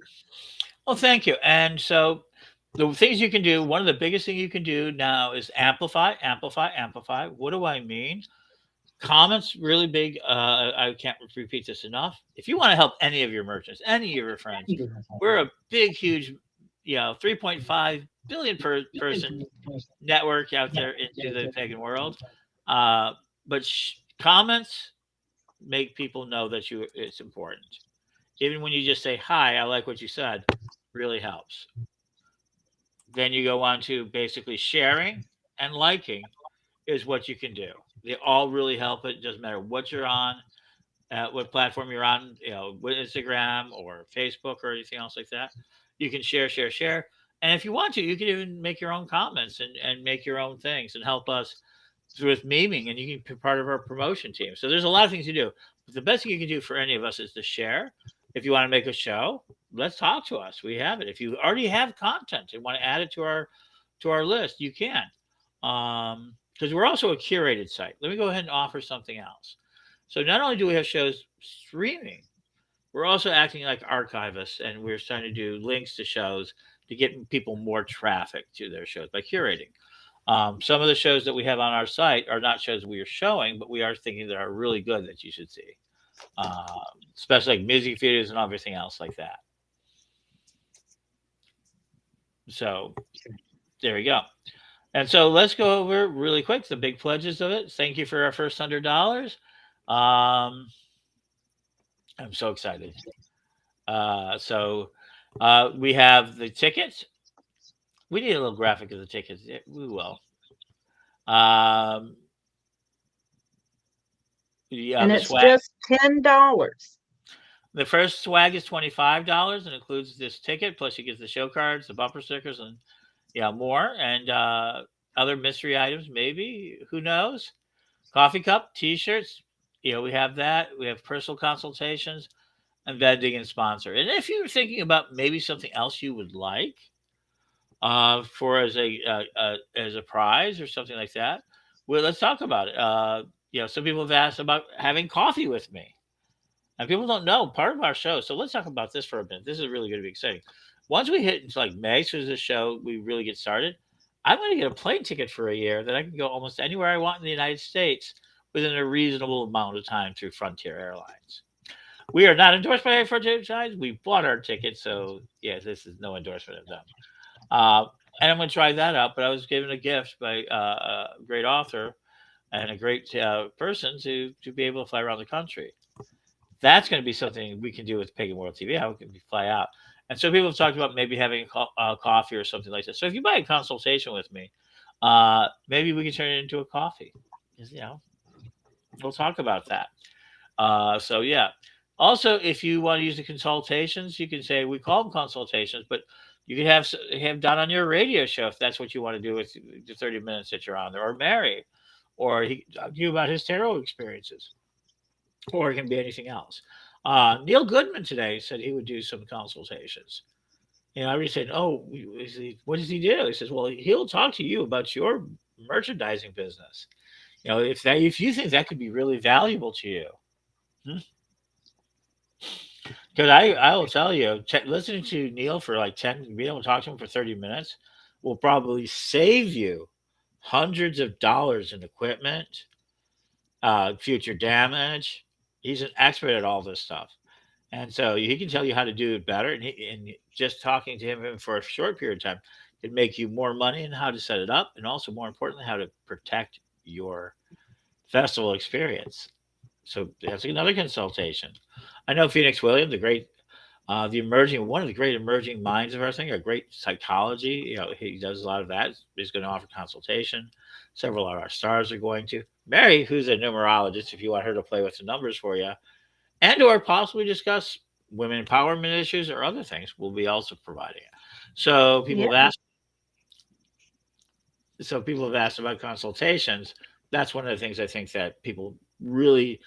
Well, thank you. And so the things you can do, one of the biggest things you can do now is amplify, amplify, amplify. What do I mean? Comments really big. I can't repeat this enough. If you want to help any of your merchants, any of your friends, we're a big, huge, 3.5 billion person network out there into the pagan world. But comments make people know that it's important. Even when you just say hi, I like what you said, really helps. Then you go on to basically sharing and liking is what you can do. They all really help. It doesn't matter what you're on, what platform you're on, with Instagram or Facebook or anything else like that. You can share, share, share. And if you want to, you can even make your own comments and make your own things and help us with memeing, and you can be part of our promotion team. So there's a lot of things you do. But the best thing you can do for any of us is to share. If you want to make a show, let's talk to us. We have it. If you already have content and want to add it to our list, you can. Because we're also a curated site. Let me go ahead and offer something else. So not only do we have shows streaming, we're also acting like archivists, and we're trying to do links to shows to get people more traffic to their shows by curating. Some of the shows that we have on our site are not shows we are showing, but we are thinking that are really good that you should see, especially like music videos and everything else like that. So there we go. And so let's go over really quick the big pledges of it. Thank you for our first $100. I'm so excited. So we have the tickets. We need a little graphic of the tickets. We will. And The it's swag. just $10. The first swag is $25 and includes this ticket. Plus, you get the show cards, the bumper stickers, and more, and other mystery items. Maybe, who knows? Coffee cup, T-shirts. We have that. We have personal consultations and vending and sponsor. And if you're thinking about maybe something else you would like for as a prize or something like that, well, let's talk about it. Some people have asked about having coffee with me. And people don't know part of our show. So let's talk about this for a minute. This is really going to be exciting. Once we hit into like May, so as the show, we really get started, I'm going to get a plane ticket for a year that I can go almost anywhere I want in the United States within a reasonable amount of time through Frontier Airlines. We are not endorsed by Frontier Airlines. We bought our ticket. So, this is no endorsement of them. And I'm going to try that out. But I was given a gift by a great author and a great person to be able to fly around the country. That's going to be something we can do with Pagan World TV. How we can fly out. And so people have talked about maybe having a coffee or something like that. So if you buy a consultation with me, maybe we can turn it into a coffee. We'll talk about that. Also, if you want to use the consultations, you can say we call them consultations, but you can have done on your radio show if that's what you want to do with the 30 minutes that you're on there, or Mary, or he talk to you about his tarot experiences, or it can be anything else. Neil Goodman today said he would do some consultations. I already said, "Oh, what does he do?" He says, "Well, he'll talk to you about your merchandising business. If you think that could be really valuable to you." Because I will tell you, listening to Neil for like 10, being able to talk to him for 30 minutes will probably save you hundreds of dollars in equipment, future damage. He's an expert at all this stuff. And so he can tell you how to do it better. And just talking to him for a short period of time can make you more money and how to set it up. And also, more importantly, how to protect your festival experience. So that's another consultation. I know Phoenix Williams, one of the great emerging minds of our thing, a great psychology. He does a lot of that. He's going to offer consultation. Several of our stars are going to. Mary, who's a numerologist, if you want her to play with the numbers for you, and or possibly discuss women empowerment issues or other things, we'll be also providing it. So people have asked. So people have asked about consultations. That's one of the things I think that people really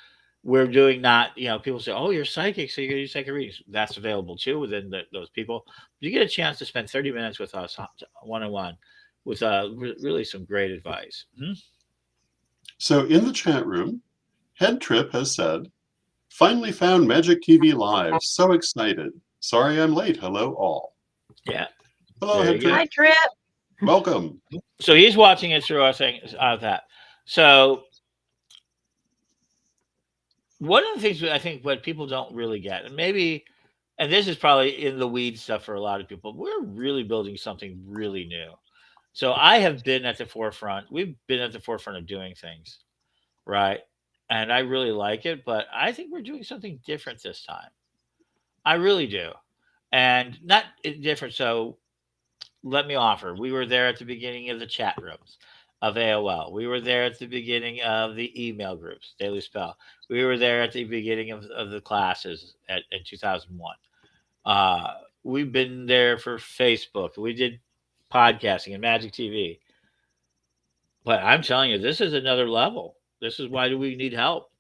we're doing. Not people say, "Oh, you're psychic, so you're going to do psychic readings." That's available too within those people. You get a chance to spend 30 minutes with us one-on-one with really some great advice. So in the chat room, Head Trip has said, finally found Magic TV Live. So excited. Sorry I'm late. Hello all. Yeah. Hello, Very Head good. Trip. Hi, Trip. Welcome. So he's watching it through our thing that. So one of the things I think what people don't really get, and maybe, and this is probably in the weed stuff for a lot of people, we're really building something really new. So I have been at the forefront. We've been at the forefront of doing things, right? And I really like it, but I think we're doing something different this time. I really do. And not different. So let me offer. We were there at the beginning of the chat rooms of AOL. We were there at the beginning of the email groups, Daily Spell. We were there at the beginning of the classes in 2001. We've been there for Facebook. We did podcasting and Magic TV. But I'm telling you, this is another level. This is why do we need help?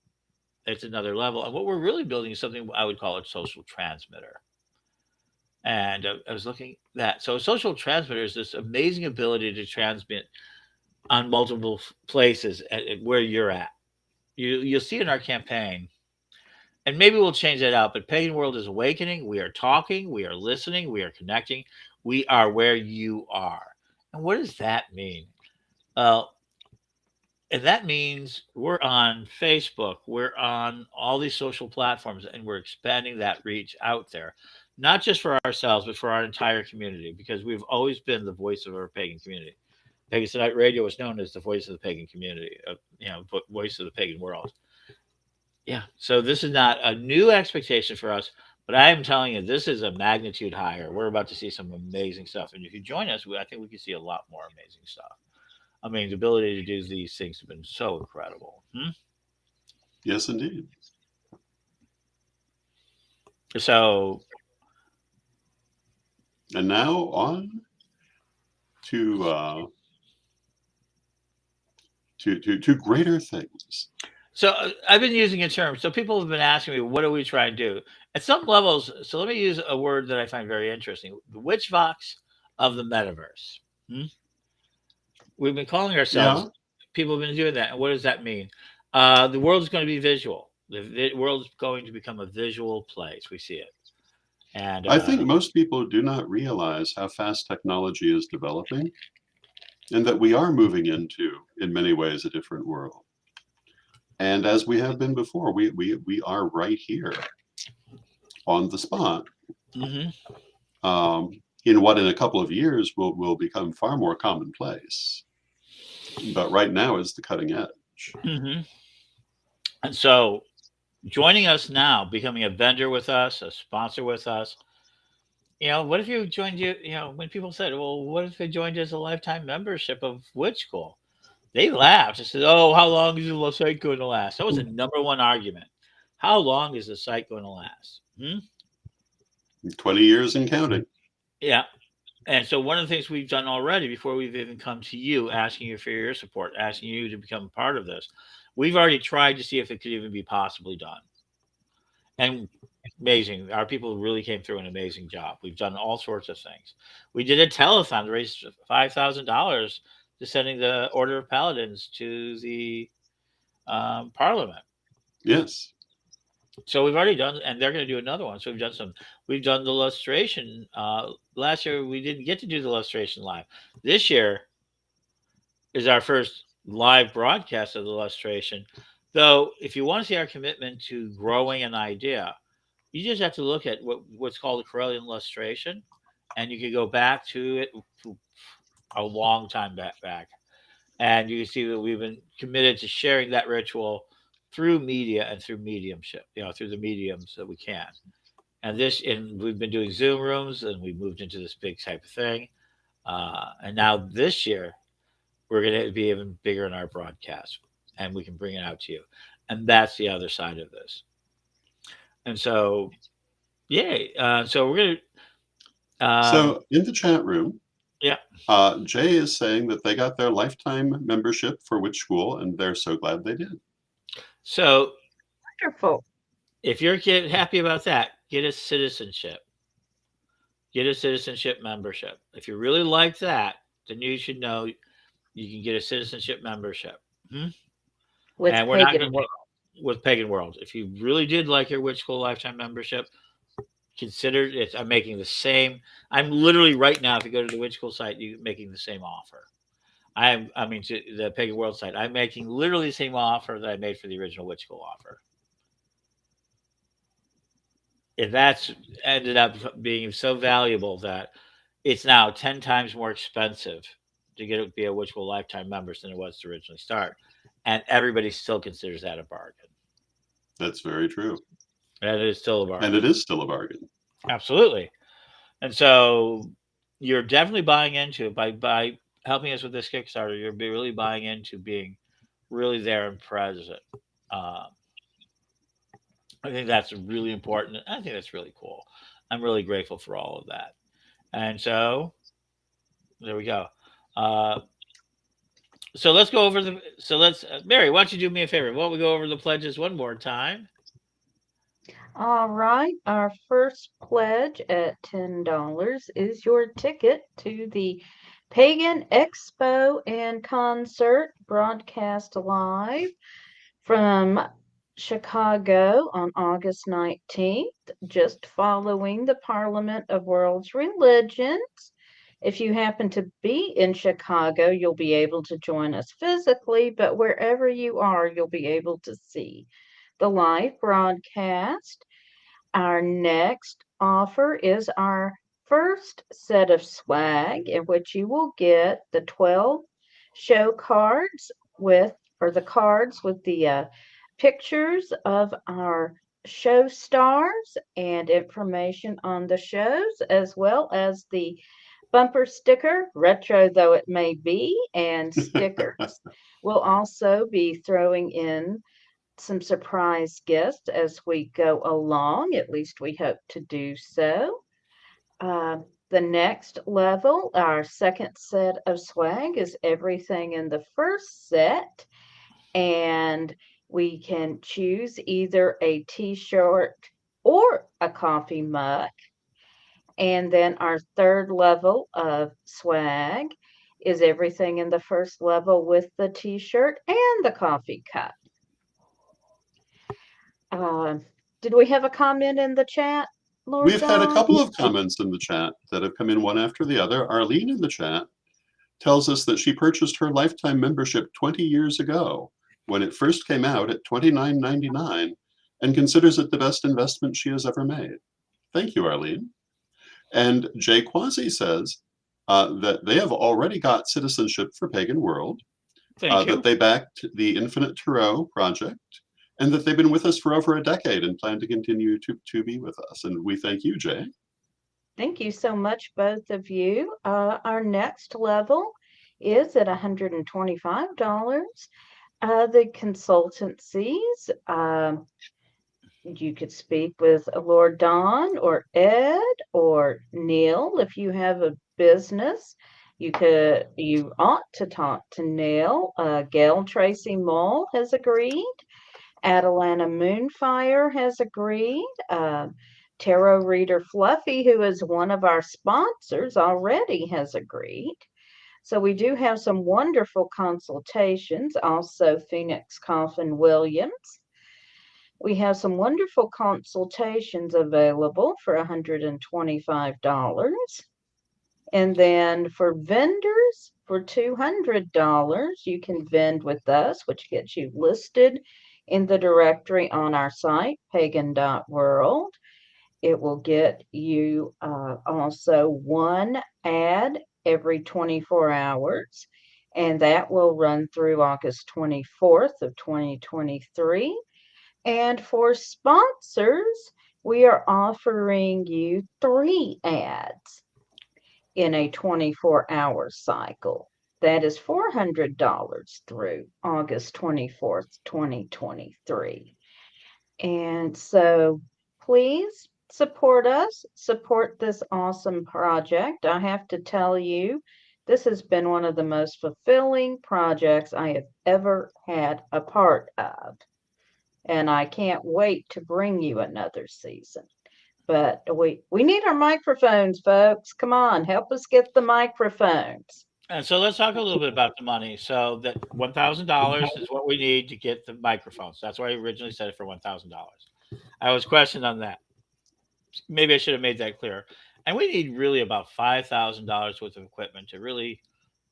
It's another level. And what we're really building is something I would call a social transmitter. And I was looking at that. So a social transmitter is this amazing ability to transmit on multiple places at where you're at. You'll see in our campaign, and maybe we'll change that out. But Pagan World is awakening. We are talking. We are listening. We are connecting. We are where you are. And what does that mean? And that means we're on Facebook, we're on all these social platforms, and we're expanding that reach out there, not just for ourselves, but for our entire community, because we've always been the voice of our pagan community. Pagan Tonight Radio is known as the voice of the pagan community, voice of the pagan world. Yeah. So this is not a new expectation for us, but I am telling you, this is a magnitude higher. We're about to see some amazing stuff. And if you join us, I think we can see a lot more amazing stuff. I mean, the ability to do these things have been so incredible. Yes, indeed. So, And now on to greater things. so I've been using a term. So people have been asking me, what are we trying to do? At some levels, so let me use a word that I find very interesting: the witch vox of the metaverse. We've been calling ourselves. Yeah. People have been doing that, and what does that mean? The world is going to be visual. The world is going to become a visual place. We see it, and I think most people do not realize how fast technology is developing and that we are moving into, in many ways, a different world. And as we have been before, we are right here on the spot. In what in a couple of years will become far more commonplace. But right now is the cutting edge. And so joining us now, becoming a vendor with us, a sponsor with us. What if you joined when people said, well, what if they joined as a lifetime membership of Witch School? They laughed. They said, oh, how long is the site going to last? That was the number one argument. How long is the site going to last? 20 years and counting. Yeah. And so one of the things we've done already before we've even come to you, asking you for your support, asking you to become part of this, we've already tried to see if it could even be possibly done. And amazing. Our people really came through an amazing job. We've done all sorts of things. We did a telethon to raise $5,000 to sending the Order of Paladins to the Parliament. Yes. So we've already done, and they're going to do another one. So we've done the illustration. Last year we didn't get to do the illustration live. This year is our first live broadcast of the illustration. Though, if you want to see our commitment to growing an idea, you just have to look at what's called a Corellian illustration, and you can go back to it a long time back. And you can see that we've been committed to sharing that ritual through media and through mediumship, through the mediums that we can. And we've been doing Zoom rooms, and we moved into this big type of thing. And now this year, we're going to be even bigger in our broadcast, and we can bring it out to you. And that's the other side of this. And so, yay. So we're going to. So in the chat room, yeah. Jay is saying that they got their lifetime membership for Witch School, and they're so glad they did. So Wonderful. If you're happy about that, get a citizenship. Get a citizenship membership. If you really like that, then you should know you can get a citizenship membership. with And we're not Pagan going World. with Pagan World. If you really did like your Witch School lifetime membership, consider it. I'm making the same. I'm literally right now. If you go to the Witch School site, you're making the same offer. I mean, to the Pagan World site, I'm making literally the same offer that I made for the original Witch School offer. And that's ended up being so valuable that it's now 10 times more expensive to be a Witch School lifetime member than it was to originally start. And everybody still considers that a bargain. That's very true. And it is still a bargain. And it is still a bargain. Absolutely. And so you're definitely buying into it by helping us with this Kickstarter. You're really buying into being really there and present. Um, I think that's really important. I think that's really cool. I'm really grateful for all of that. And so there we go. Uh, so let's go over the. So let's, Mary, why don't you do me a favor? Why don't we go over the pledges one more time? All right, our first pledge at $10 is your ticket to the Pagan Expo and Concert broadcast live from Chicago on August 19th, just following the Parliament of World's Religions. If you happen to be in Chicago, you'll be able to join us physically, but wherever you are, you'll be able to see the live broadcast. Our next offer is our first set of swag, in which you will get the 12 show cards or the cards with the pictures of our show stars and information on the shows, as well as the bumper sticker, retro though it may be, and stickers. We'll also be throwing in some surprise gifts as we go along. At least we hope to do so. The next level, our second set of swag, is everything in the first set. And we can choose either a t-shirt or a coffee mug. And then our third level of swag is everything in the first level with the t-shirt and the coffee cup. Uh, did we have a comment in the chat, Lord We've had a Don? couple of comments in the chat that have come in one after the other. Arlene in the chat tells us that she purchased her lifetime membership 20 years ago when it first came out at $29.99 and considers it the best investment she has ever made. Thank you, Arlene. And Jay Quasi says that they have already got citizenship for Pagan World, Thank you. that they backed the Infinite Tarot project, and that they've been with us for over a decade and plan to continue to be with us. And we thank you, Jay. Thank you so much, both of you. Our next level is at $125. The consultancies, you could speak with Lord Don or Ed or Neil. If you have a business, you ought to talk to Neil. Gail Tracy Mull has agreed. Atalanta Moonfire has agreed. Tarot Reader Fluffy, who is one of our sponsors, already has agreed. So we do have some wonderful consultations. Also, Phoenix Coffin Williams. We have some wonderful consultations available for $125. And then for vendors, for $200, you can vend with us, which gets you listed in the directory on our site, pagan.world. It will get you also one ad every 24 hours, and that will run through August 24th of 2023. And for sponsors, we are offering you 3 ads in a 24-hour cycle. That is $400 through August 24th, 2023. And so please support us, support this awesome project. I have to tell you, this has been one of the most fulfilling projects I have ever had a part of. And I can't wait to bring you another season. But we need our microphones, folks. Come on, help us get the microphones. And so let's talk a little bit about the money. So that $1,000 is what we need to get the microphones. That's why I originally said it for $1,000. I was questioned on that. Maybe I should have made that clear. And we need really about $5,000 worth of equipment to really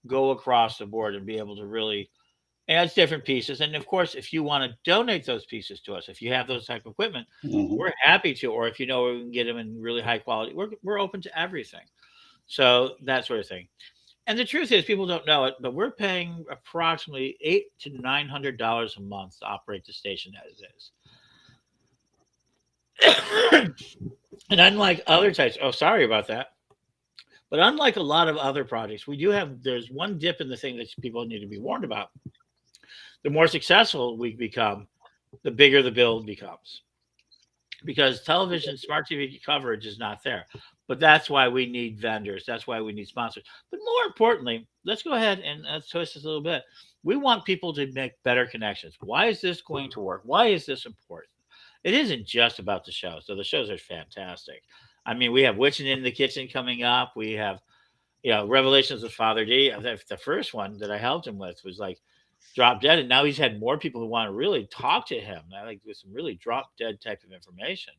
go across the board and be able to really add different pieces. And of course, if you want to donate those pieces to us, if you have those type of equipment, Mhm. we're happy to. Or if you know we can get them in really high quality, we're open to everything. So that sort of thing. And the truth is, people don't know it, but we're paying approximately $800 to $900 a month to operate the station as is. And unlike other types, oh, sorry about that. But unlike a lot of other projects, there's one dip in the thing that people need to be warned about. The more successful we become, the bigger the bill becomes because television, smart TV coverage is not there. But that's why we need vendors. That's why we need sponsors. But more importantly, let's go ahead and let's twist this a little bit. We want people to make better connections. Why is this going to work? Why is this important? It isn't just about the shows. So the shows are fantastic. I mean, we have Witching in the Kitchen coming up. We have, Revelations with Father D. The first one that I helped him with was like drop dead, and now he's had more people who want to really talk to him. I like with some really drop dead type of information.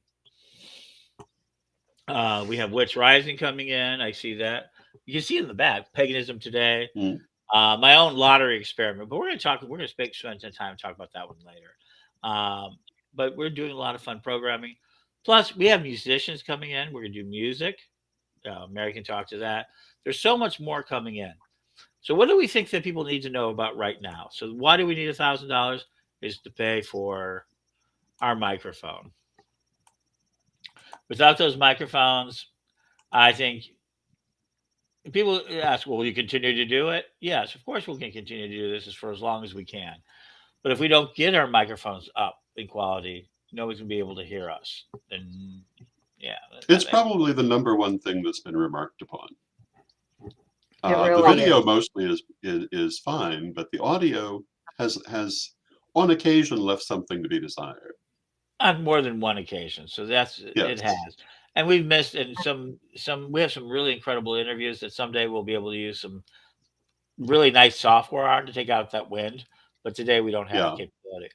We have Witch Rising coming in. I see that. You can see it in the back. Paganism Today. Mm. My own lottery experiment, but we're going to talk. We're going to spend some time talk about that one later. But we're doing a lot of fun programming. Plus, we have musicians coming in. We're going to do music. Mary can talk to that. There's so much more coming in. So, what do we think that people need to know about right now? So, why do we need $1,000? Is to pay for our microphone. Without those microphones, I think people ask, "Well, will you continue to do it?" Yes, of course, we can continue to do this for as long as we can. But if we don't get our microphones up in quality, nobody's gonna be able to hear us. And yeah, It's probably the number one thing that's been remarked upon. It The really video is. mostly is fine, but the audio has on occasion left something to be desired. on more than one occasion. So it Yes. has. And we've missed and we have some really incredible interviews that someday we'll be able to use some really nice software on to take out that wind. But today we don't have the Yeah. capability.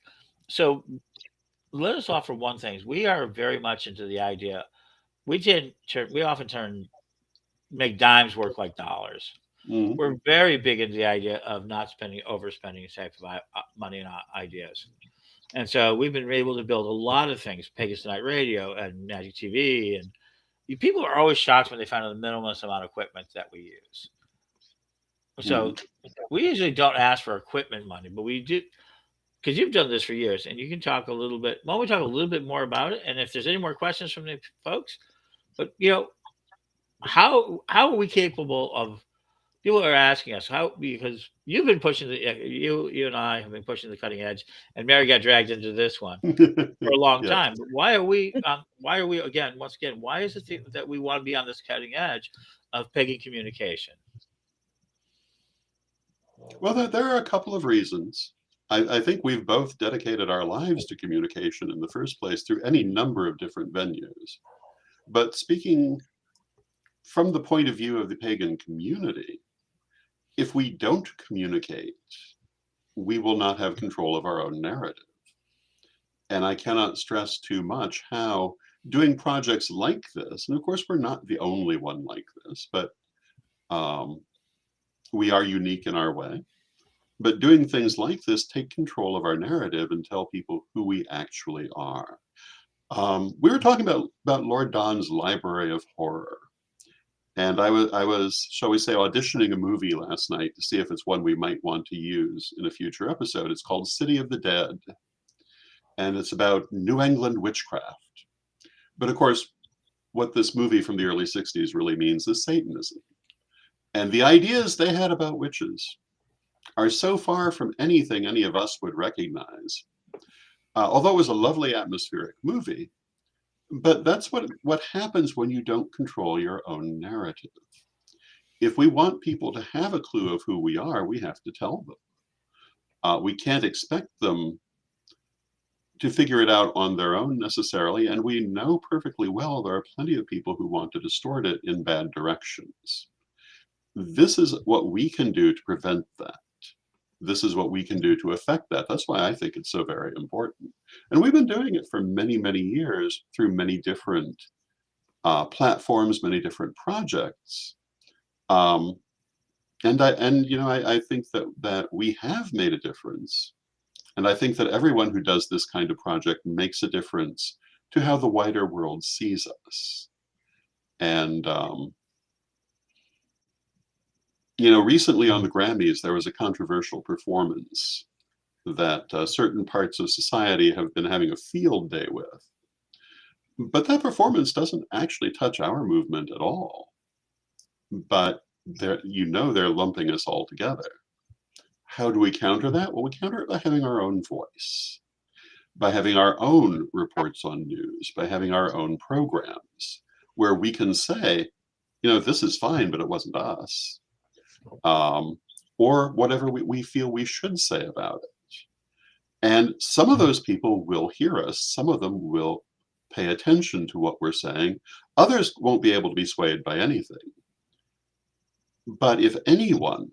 So let us offer one thing. We are very much into the idea. We often make dimes work like dollars. Mhm. We're very big into the idea of not overspending type of money and ideas. And so we've been able to build a lot of things, Pegasus Night Radio and Magic TV. And people are always shocked when they find out the minimalist amount of equipment that we use. So we usually don't ask for equipment money, but we do because you've done this for years and you can talk a little bit. Why don't we talk a little bit more about it? And if there's any more questions from the folks, but how are we capable of people are asking us how because you've been pushing you and I have been pushing the cutting edge, and Mary got dragged into this one for a long Yes. time. But why are we? Why are we again? Once again, why is it that we want to be on this cutting edge of pagan communication? Well, there are a couple of reasons. I think we've both dedicated our lives to communication in the first place through any number of different venues. But speaking from the point of view of the pagan community, if we don't communicate, we will not have control of our own narrative. And I cannot stress too much how doing projects like this, and of course, we're not the only one like this, but we are unique in our way. But doing things like this take control of our narrative and tell people who we actually are. We were talking about Lord Don's Library of Horror. And I was, shall we say, auditioning a movie last night to see if it's one we might want to use in a future episode. It's called City of the Dead. And it's about New England witchcraft. But of course, what this movie from the early 60s really means is Satanism. And the ideas they had about witches are so far from anything any of us would recognize. Although it was a lovely atmospheric movie, but that's what happens when you don't control your own narrative. If we want people to have a clue of who we are, we have to tell them. We can't expect them to figure it out on their own necessarily, and we know perfectly well there are plenty of people who want to distort it in bad directions. this is what we can do to prevent that. This is what we can do to affect that. That's why I think it's so very important. And we've been doing it for many, many years through many different platforms, many different projects. And I think that we have made a difference. And I think that everyone who does this kind of project makes a difference to how the wider world sees us. And recently on the Grammys, there was a controversial performance that certain parts of society have been having a field day with. But that performance doesn't actually touch our movement at all. But they're lumping us all together. How do we counter that? Well, we counter it by having our own voice, by having our own reports on news, by having our own programs where we can say, this is fine, but it wasn't us. Or whatever we feel we should say about it. And some of those people will hear us. Some of them will pay attention to what we're saying. Others won't be able to be swayed by anything. But if anyone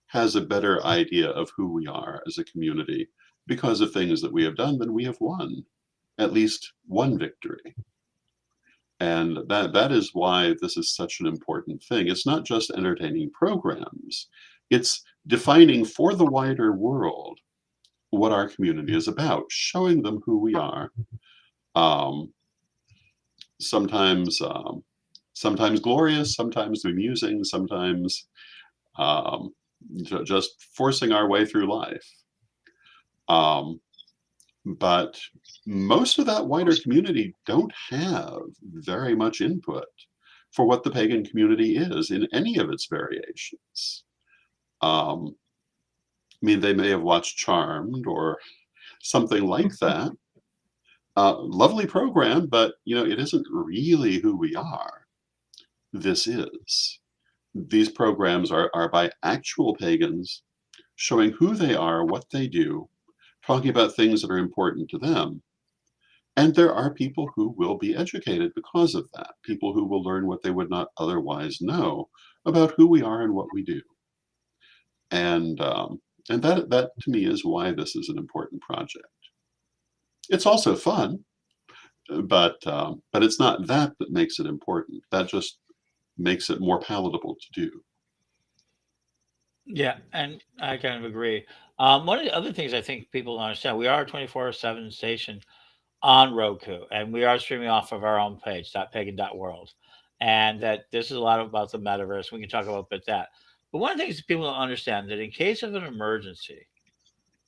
has a better idea of who we are as a community because of things that we have done, then we have won at least one victory. And that is why this is such an important thing. It's not just entertaining programs. It's defining for the wider world what our community is about, showing them who we are. Sometimes glorious, sometimes amusing, sometimes just forcing our way through life. But most of that wider community don't have very much input for what the pagan community is in any of its variations. They may have watched Charmed or something like that. Lovely program, but it isn't really who we are. This is. These programs are by actual pagans showing who they are, what they do, talking about things that are important to them. And there are people who will be educated because of that, people who will learn what they would not otherwise know about who we are and what we do. And that to me is why this is an important project. It's also fun, but it's not that makes it important. That just makes it more palatable to do. Yeah, and I kind of agree. One of the other things I think people don't understand, we are a 24/7 station on Roku, and we are streaming off of our own page, .pagan.world, and that this is a lot about the metaverse. We can talk about that. But one of the things that people don't understand that in case of an emergency,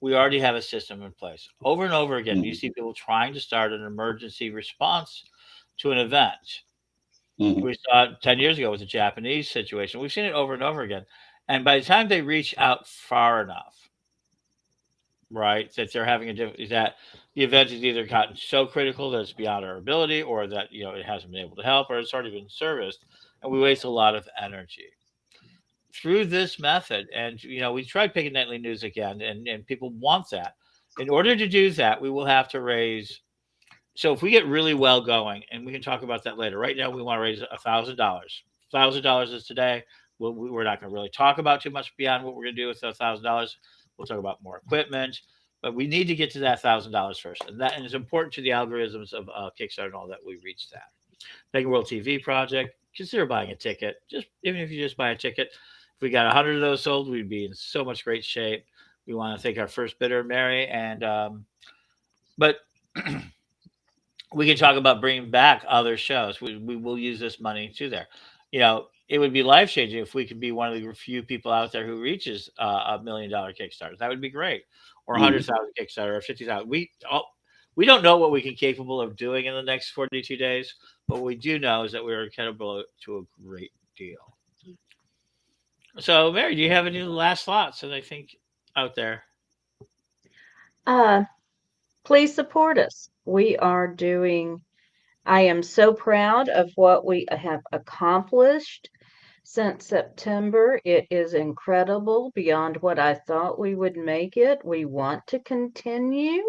we already have a system in place. Over and over again, you Mhm. see people trying to start an emergency response to an event. Mhm. We saw it 10 years ago with the Japanese situation. We've seen it over and over again. And by the time they reach out far enough, right, that they're having that the event has either gotten so critical that it's beyond our ability, or that, it hasn't been able to help, or it's already been serviced. And we waste a lot of energy through this method. And, we tried picking nightly news again, and people want that. In order to do that, we will have to raise. So if we get really well going, and we can talk about that later. Right now, we want to raise $1,000. $1,000 is today. We're not going to really talk about too much beyond what we're going to do with $1,000. We'll talk about more equipment, but we need to get to that $1,000 first, and it's important to the algorithms of Kickstarter and all that we reach that. Pagan World TV project. Consider buying a ticket. Just even if you just buy a ticket. If we got 100 of those sold, we'd be in so much great shape. We want to thank our first bidder, Mary, and but we can talk about bringing back other shows. We will use this money to there. It would be life changing if we could be one of the few people out there who reaches $1 million Kickstarter. That would be great, or Mhm. 100,000 Kickstarter, or 50,000. We don't know what we can capable of doing in the next 42 days, but what we do know is that we're capable to a great deal. So, Mary, do you have any last thoughts that I think out there? Uh, please support us. I am so proud of what we have accomplished since September. It is incredible beyond what I thought we would make it. We want to continue,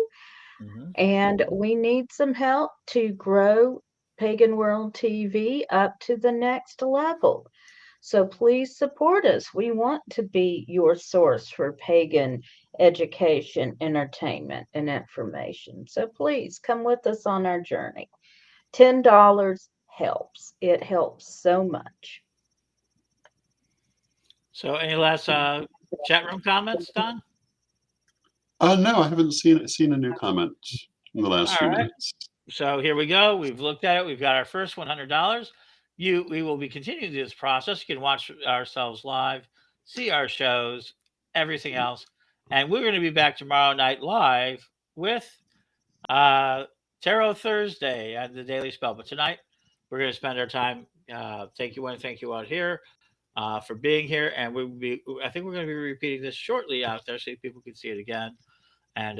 Hmm. and we need some help to grow Pagan World TV up to the next level. So please support us. We want to be your source for pagan education, entertainment, and information. So please come with us on our journey. $10 helps. It helps so much. So, any last chat room comments, Don? No, I haven't seen a new comment in the last All few right. minutes. So here we go. We've looked at it. We've got our first $100. We will be continuing this process. You can watch ourselves live, see our shows, everything else, and we're going to be back tomorrow night live with uh, Tarot Thursday and the Daily Spell. But tonight we're going to spend our time. Thank you, thank you out here for being here, and we will be. I think we're going to be repeating this shortly out there so people can see it again. And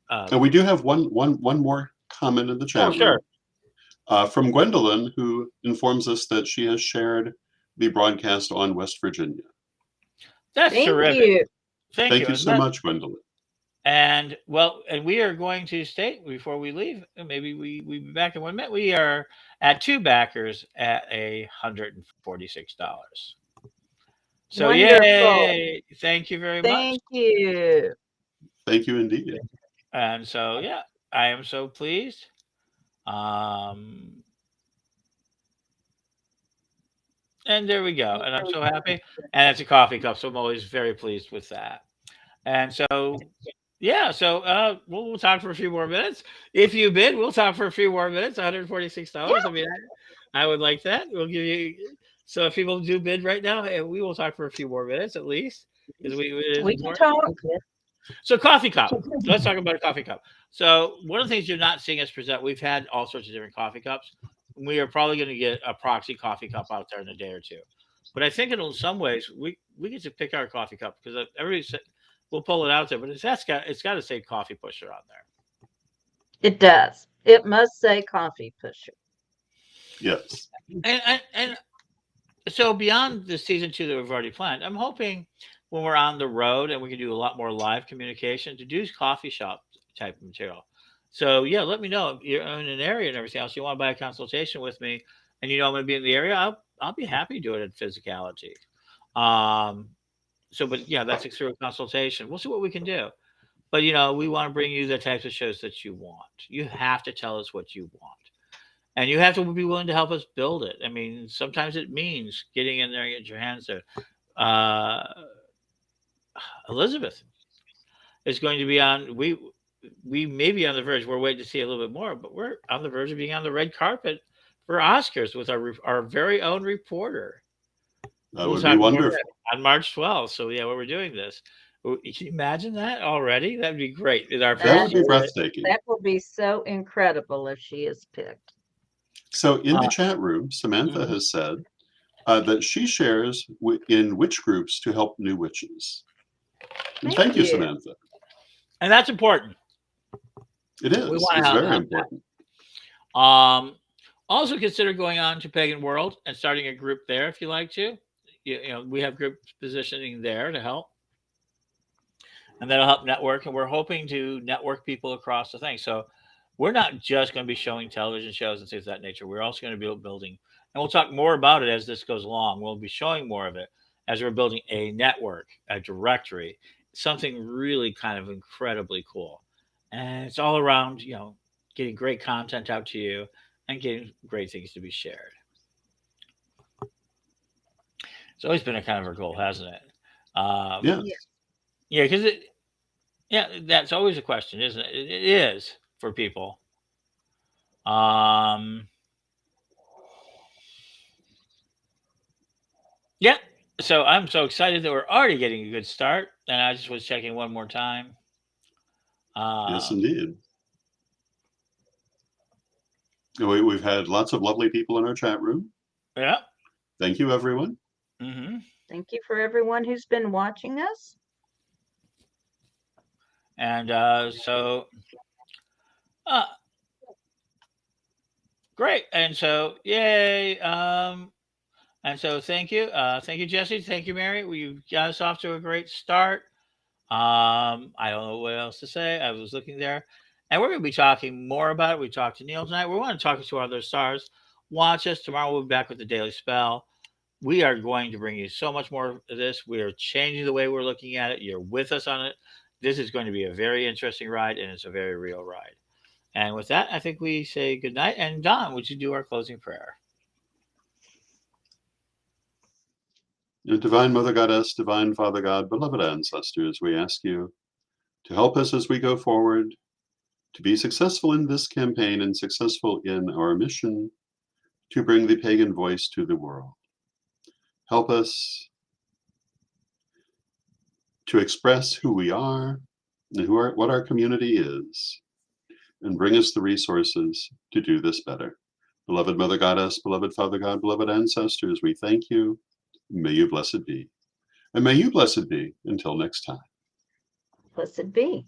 And we do have one more comment in the chat sure. room from Gwendolyn, who informs us that she has shared the broadcast on West Virginia. That's Thank terrific. you. Thank you so much, Gwendolyn. And we are going to state before we leave, maybe we be back in 1 minute. We are at 2 backers at $146. So Wonderful. yay! Thank you very much. Thank you. Thank you indeed. And so yeah, I am so pleased. And there we go. And I'm so happy. And it's a coffee cup, so I'm always very pleased with that. And so yeah, so we'll talk for a few more minutes. If you bid, we'll talk for a few more minutes. $146. I mean, I would like that. We'll give you. So if people do bid right now, we will talk for a few more minutes at least because We can talk. So coffee cup. Let's talk about a coffee cup. So one of the things you're not seeing us present, we've had all sorts of different coffee cups. We are probably going to get a proxy coffee cup out there in a day or two. But I think in some ways we get to pick our coffee cup because everybody said we'll pull it out there, but it's got to say coffee pusher on there. It does. It must say coffee pusher. Yes. And so beyond the season 2 that we've already planned, I'm hoping when we're on the road and we can do a lot more live communication to do coffee shop type of material. So yeah, let me know if you're in an area and everything else. You want to buy a consultation with me, and I'm going to be in the area. I'll be happy to do it at Physicality. So, but yeah, that's through a consultation. We'll see what we can do. But we want to bring you the types of shows that you want. You have to tell us what you want. And you have to be willing to help us build it. I mean, sometimes it means getting in there and get your hands there. Elizabeth is going to be on. We may be on the verge. We're waiting to see a little bit more, but we're on the verge of being on the red carpet for Oscars with our very own reporter. That would be wonderful. On March 12th. So yeah, we're doing this. Can you imagine that already? That'd be great. That would be breathtaking. That will be so incredible if she is picked. So in the chat room, Samantha has said that she shares in witch groups to help new witches. And thank you, Samantha. And that's important. It is. It's very important. Also consider going on to Pagan World and starting a group there if you like to. We have group positioning there to help. And that'll help network. And we're hoping to network people across the thing. So we're not just going to be showing television shows and things of that nature. We're also going to be building, and we'll talk more about it as this goes along. We'll be showing more of it as we're building a network, a directory, something really kind of incredibly cool. And it's all around, getting great content out to you and getting great things to be shared. It's always been a kind of our goal, hasn't it? Yeah. Yeah, because that's always a question, isn't it? It is for people. Yeah. So I'm so excited that we're already getting a good start. And I just was checking one more time. Yes, indeed. We've had lots of lovely people in our chat room. Yeah. Thank you, everyone. Mm-hmm. Thank you for everyone who's been watching us. And great. And so, yay. And so thank you. Thank you, Jesse. Thank you, Mary. You got us off to a great start. I don't know what else to say. I was looking there. And we're going to be talking more about it. We talked to Neil tonight. We want to talk to other stars. Watch us. Tomorrow we'll be back with the Daily Spell. we are going to bring you so much more of this. We are changing the way we're looking at it. You're with us on it. This is going to be a very interesting ride, and it's a very real ride. And with that, I think we say good night. And Don, would you do our closing prayer? Divine Mother Goddess, Divine Father God, beloved ancestors, we ask you to help us as we go forward, to be successful in this campaign and successful in our mission to bring the pagan voice to the world. Help us to express who we are and what our community is, and bring us the resources to do this better. Beloved Mother Goddess, beloved Father God, beloved ancestors, we thank you. May you blessed be. And may you blessed be until next time. Blessed be.